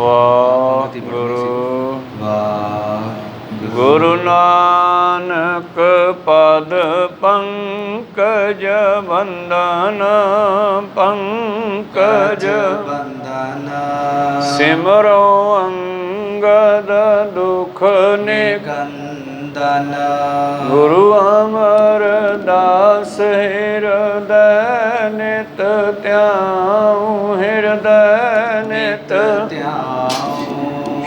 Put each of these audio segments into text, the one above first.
ਵਾਹਿਗੁਰੂ ਗੁਰੂ ਨਾਨਕ ਪਦ ਪੰਕਜ ਬੰਦਨ ਪੰਕਜ ਬੰਦਨ ਸਿਮਰੋ ਅੰਗਦ ਦੁਖ ਨਿਕੰਦਨ ਗੁਰੂ ਅਮਰਦਾਸ ਹਿਰਦੈ ਨਿਤ ਧਿਆਉ ਹਿਰਦੈ ਨਿਤ ਧਿਆਉ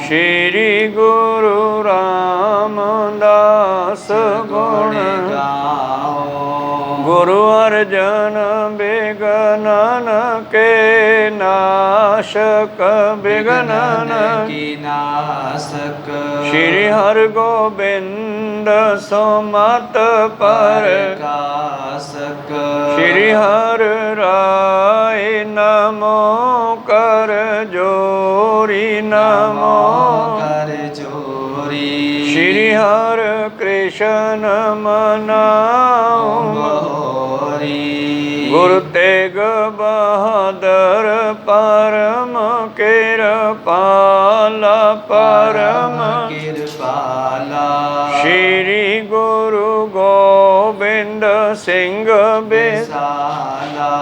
ਸ਼੍ਰੀ ਗੁਰੂ ਰਾਮਦਾਸ ਗੁਣ ਗਾਓ ਗੁਰੂ ਅਰਜਨ ਬਿਗਨਨ ਕੇ ਨਾਸ਼ਕ ਬਿਗਨਨ ਕੀ ਨਾਸਕ ਸ਼੍ਰੀ ਹਰਗੋਬਿੰਦ ਸੁਮਤ ਪ੍ਰਕਾਸ਼ਕ ਸ਼੍ਰੀ ਹਰਿ ਰਾਏ ਨਮੋ ਕਰ ਜੋਰੀ ਨਮੋ ਕਰ ਜੋਰੀ ਸ਼੍ਰੀ ਹਰਿ ਕ੍ਰਿਸ਼ਨ ਮਨਾਉ ਬਹੋਰੀ ਗੁਰੂ ਤੇਗ ਬਹਾਦਰ ਪਰਮ ਕਿਰਪਾਲਾ ਪਰਮ ਕਿਰਪਾਲਾ ਸ਼੍ਰੀ ਗੁਰੂ ਗੋਬਿੰਦ ਸਿੰਘ ਵਿਸਾਲਾ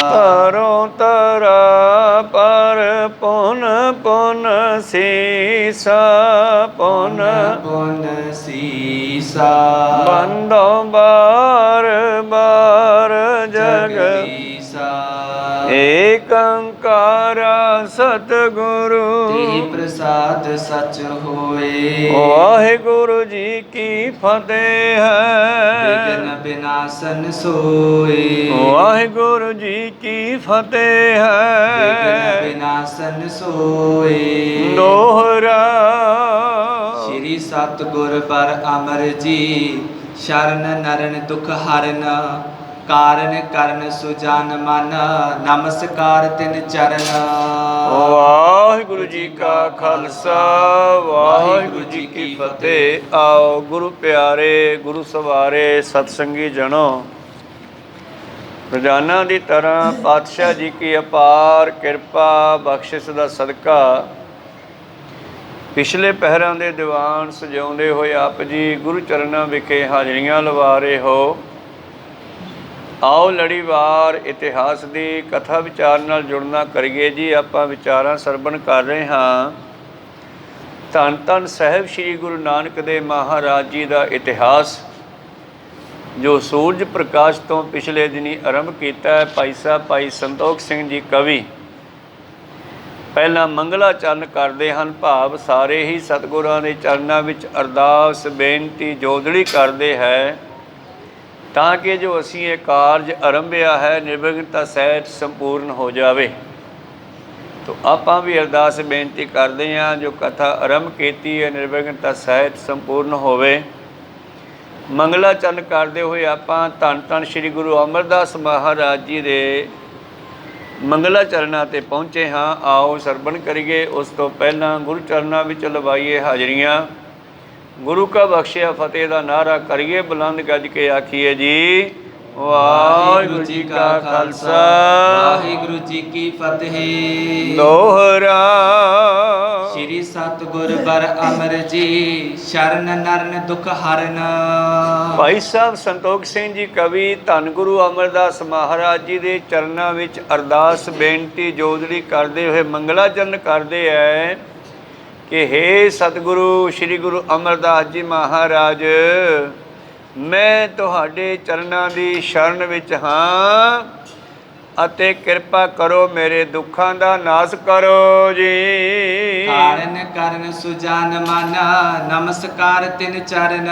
ਤਰੋ ਤਰਾ ਪਰ ਪੁਨ ਪੁਨ ਸੀਸਾ ਪੁਨ ਪੁਨ ਸੀਸਾ ਬੰਦੋ ਬਾਰ ਬਾਰ ਜਗਦੀਸਾ ਏਕ ਓੰਕਾਰ ਸਤਿਗੁਰੂ ਤੇ ਪ੍ਰਸਾਦ ਸਚ ਹੋਏ ਵਾਹਿਗੁਰੂ ਜੀ ਕੀ ਫਤਿਹ ਵਿਗਨ ਹੈ ਬਿਨਾਸਨ ਸੋਏ ਵਾਹਿਗੁਰੂ ਜੀ ਕੀ ਫਤਿਹ ਵਿਗਨ ਹੈ ਬਿਨਾਸਨ ਸੋਏ ਦੋਹਰਾ ਸ਼੍ਰੀ ਸਤਿਗੁਰ ਪਰ ਅਮਰ ਜੀ ਸ਼ਰਨ ਨਰਨ ਦੁਖ ਹਰਨ ਕਾਰਨ ਕਰਨ ਸੁਜਾਨ ਮਨ ਨਮਸਕਾਰ ਤਿਨ ਚਰਨ ਵਾਹਿਗੁਰੂ ਜੀ ਕਾ ਖਾਲਸਾ ਵਾਹਿਗੁਰੂ ਜੀ ਕੀ ਫਤਿਹ। ਆਓ ਗੁਰੂ ਪਿਆਰੇ ਗੁਰੂ ਸਵਾਰੇ ਸਤਸੰਗੀ ਜਨੋ, ਰੋਜ਼ਾਨਾ ਦੀ ਤਰ੍ਹਾਂ ਪਾਤਸ਼ਾਹ ਜੀ ਕੀ ਅਪਾਰ ਕਿਰਪਾ ਬਖਸ਼ਿਸ਼ ਦਾ ਸਦਕਾ ਪਿਛਲੇ ਪਹਿਰਾਂ ਦੇ ਦੀਵਾਨ ਸਜਾਉਂਦੇ ਹੋਏ ਆਪ ਜੀ ਗੁਰੂ ਚਰਨਾਂ ਵਿਖੇ ਹਾਜ਼ਰੀਆਂ ਲਵਾ ਰਹੇ ਹੋ। ਆਓ ਲੜੀਵਾਰ ਇਤਿਹਾਸ ਦੀ ਕਥਾ ਵਿਚਾਰ ਨਾਲ ਜੁੜਨਾ ਕਰੀਏ ਜੀ। ਆਪਾਂ ਵਿਚਾਰਾਂ ਸਰਵਣ ਕਰ ਰਹੇ ਹਾਂ ਧੰਨ ਧੰਨ ਸਾਹਿਬ ਸ੍ਰੀ ਗੁਰੂ ਨਾਨਕ ਦੇਵ ਮਹਾਰਾਜ ਜੀ ਦਾ ਇਤਿਹਾਸ, ਜੋ ਸੂਰਜ ਪ੍ਰਕਾਸ਼ ਤੋਂ ਪਿਛਲੇ ਦਿਨੀ ਆਰੰਭ ਕੀਤਾ ਹੈ। ਭਾਈ ਸਾਹਿਬ ਭਾਈ ਸੰਤੋਖ ਸਿੰਘ ਜੀ ਕਵੀ ਪਹਿਲਾਂ ਮੰਗਲਾ ਚਰਨ ਕਰਦੇ ਹਨ, ਭਾਵ ਸਾਰੇ ਹੀ ਸਤਿਗੁਰਾਂ ਦੇ ਚਰਨਾਂ ਵਿੱਚ ਅਰਦਾਸ ਬੇਨਤੀ ਜੋਦੜੀ ਕਰਦੇ ਹੈ ਤਾਂ ਕਿ ਜੋ ਅਸੀਂ ਇਹ ਕਾਰਜ ਆਰੰਭਿਆ ਹੈ ਨਿਰਵਿਘਨਤਾ ਸਹਿਤ ਸੰਪੂਰਨ ਹੋ ਜਾਵੇ। ਤੋ ਆਪਾਂ ਵੀ ਅਰਦਾਸ ਬੇਨਤੀ ਕਰਦੇ ਹਾਂ ਜੋ ਕਥਾ ਆਰੰਭ ਕੀਤੀ ਹੈ ਨਿਰਵਿਘਨਤਾ ਸਹਿਤ ਸੰਪੂਰਨ ਹੋਵੇ। ਮੰਗਲਾ ਚਰਨ ਕਰਦੇ ਹੋਏ ਆਪਾਂ ਧੰਨ ਧੰਨ ਸ੍ਰੀ ਗੁਰੂ ਅਮਰਦਾਸ ਮਹਾਰਾਜ ਜੀ ਦੇ ਮੰਗਲਾ ਚਰਨਾਂ 'ਤੇ ਪਹੁੰਚੇ ਹਾਂ। ਆਓ ਸਰਵਣ ਕਰੀਏ। ਉਸ ਤੋਂ ਪਹਿਲਾਂ ਗੁਰੂ ਚਰਨਾਂ ਵਿੱਚ ਲਵਾਈਏ ਹਾਜ਼ਰੀਆਂ। ਗੁਰੂ ਕਾ ਬਖਸ਼ਿਆ ਫਤਿਹ ਦਾ ਨਾਅਰਾ ਕਰੀਏ, ਬੁਲੰਦ ਗੱਜ ਕੇ ਆਖੀਏ ਜੀ ਵਾਹਿਗੁਰੂ ਜੀ ਕਾ ਖਾਲਸਾ ਵਾਹਿਗੁਰੂ ਜੀ ਕੀ ਫਤਿਹ। ਦੋਹਰਾ ਸ਼੍ਰੀ ਸਤਿਗੁਰ ਬਰ ਅਮਰ ਜੀ ਸ਼ਰਨ ਨਰਨ ਦੁਖ ਹਰਨ। ਭਾਈ ਸਾਹਿਬ ਸੰਤੋਖ ਸਿੰਘ ਜੀ ਕਵੀ ਧੰਨ ਗੁਰੂ ਅਮਰਦਾਸ ਮਹਾਰਾਜ ਜੀ ਦੇ ਚਰਨਾਂ ਵਿੱਚ ਅਰਦਾਸ ਬੇਨਤੀ ਜੋਦੜੀ ਕਰਦੇ ਹੋਏ ਮੰਗਲਾ ਚਰਨ ਕਰਦੇ ਹੈ ਕਿ ਹੇ ਸਤਿਗੁਰੂ ਸ੍ਰੀ ਗੁਰੂ ਅਮਰਦਾਸ ਜੀ ਮਹਾਰਾਜ, ਮੈਂ ਤੁਹਾਡੇ ਚਰਨਾਂ ਦੀ ਸ਼ਰਨ ਵਿੱਚ ਹਾਂ ਅਤੇ ਕਿਰਪਾ ਕਰੋ, ਮੇਰੇ ਦੁੱਖਾਂ ਦਾ ਨਾਸ਼ ਕਰੋ ਜੀ। ਕਾਰਨ ਕਰਨ ਸੁਜਾਨ ਮਨ ਨਮਸਕਾਰ ਤਿਨ ਚਰਨ।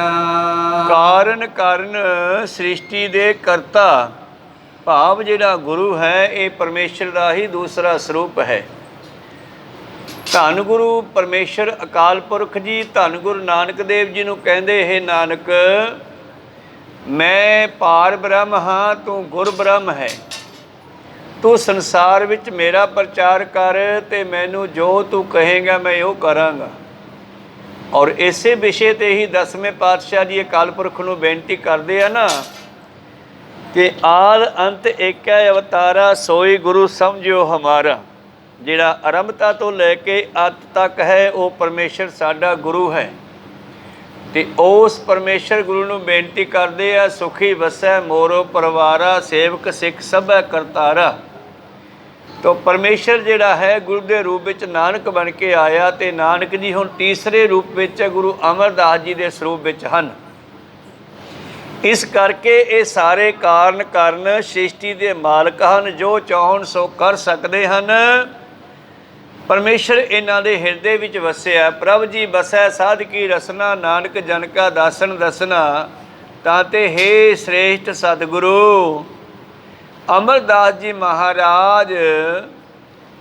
ਕਾਰਨ ਕਾਰਨ ਸ੍ਰਿਸ਼ਟੀ ਦੇ ਕਰਤਾ, ਭਾਵ ਜਿਹੜਾ ਗੁਰੂ ਹੈ ਇਹ ਪਰਮੇਸ਼ਰ ਦਾ ਹੀ ਦੂਸਰਾ ਸਰੂਪ ਹੈ। ਧੰਨ ਗੁਰੂ ਪਰਮੇਸ਼ਰ ਅਕਾਲ ਪੁਰਖ ਜੀ ਧੰਨ ਗੁਰੂ ਨਾਨਕ ਦੇਵ ਜੀ ਨੂੰ ਕਹਿੰਦੇ, ਇਹ ਨਾਨਕ ਮੈਂ ਪਾਰ ਬ੍ਰਹਮ ਹਾਂ, ਤੂੰ ਗੁਰ ਬ੍ਰਹਮ ਹੈ। ਤੂੰ ਸੰਸਾਰ ਵਿੱਚ ਮੇਰਾ ਪ੍ਰਚਾਰ ਕਰ ਅਤੇ ਮੈਨੂੰ ਜੋ ਤੂੰ ਕਹੇਂਗਾ ਮੈਂ ਉਹ ਕਰਾਂਗਾ। ਔਰ ਇਸੇ ਵਿਸ਼ੇ 'ਤੇ ਹੀ 10ਵੇਂ ਪਾਤਸ਼ਾਹ ਜੀ ਅਕਾਲ ਪੁਰਖ ਨੂੰ ਬੇਨਤੀ ਕਰਦੇ ਆ ਨਾ ਕਿ ਆਦ ਅੰਤ ਏਕੈ ਅਵਤਾਰਾ, ਸੋਈ ਗੁਰੂ ਸਮਝਿਓ ਹਮਾਰਾ। ਜਿਹੜਾ ਆਰੰਭਤਾ ਤੋਂ ਲੈ ਕੇ ਅੰਤ ਤੱਕ ਹੈ ਉਹ ਪਰਮੇਸ਼ਰ ਸਾਡਾ ਗੁਰੂ ਹੈ। ਤੇ ਉਸ ਪਰਮੇਸ਼ਰ ਗੁਰੂ ਨੂੰ ਬੇਨਤੀ ਕਰਦੇ ਆ, ਸੁਖੀ ਵਸੈ ਮੋਰੋ ਪਰਿਵਾਰਾ, ਸੇਵਕ ਸਿੱਖ ਸਭੈ ਕਰਤਾਰਾ। ਤੋ ਪਰਮੇਸ਼ਰ ਜਿਹੜਾ ਹੈ ਗੁਰੂ ਦੇ ਰੂਪ ਵਿੱਚ ਨਾਨਕ ਬਣ ਕੇ ਆਇਆ, ਤੇ ਨਾਨਕ ਜੀ ਹੁਣ ਤੀਸਰੇ ਰੂਪ ਵਿੱਚ ਗੁਰੂ ਅਮਰਦਾਸ ਜੀ ਦੇ ਸਰੂਪ ਵਿੱਚ ਹਨ। ਇਸ ਕਰਕੇ ਇਹ ਸਾਰੇ ਕਾਰਨ ਸ੍ਰਿਸ਼ਟੀ ਦੇ ਮਾਲਕ ਹਨ, ਜੋ ਚਾਹਣ ਸੋ ਕਰ ਸਕਦੇ ਹਨ। ਪਰਮੇਸ਼ਰ ਇਹਨਾਂ ਦੇ ਹਿਰਦੇ ਵਿੱਚ ਵਸਿਆ। ਪ੍ਰਭ ਜੀ ਬਸੈ ਸਾਧ ਕੀ ਰਸਨਾ, ਨਾਨਕ ਜਨ ਕਾ ਦਾਸਨ ਦਸਨਾ। ਤਾਂ ਤੇ ਹੇ ਸ੍ਰੇਸ਼ਟ ਸਤਿਗੁਰੂ ਅਮਰਦਾਸ ਜੀ ਮਹਾਰਾਜ,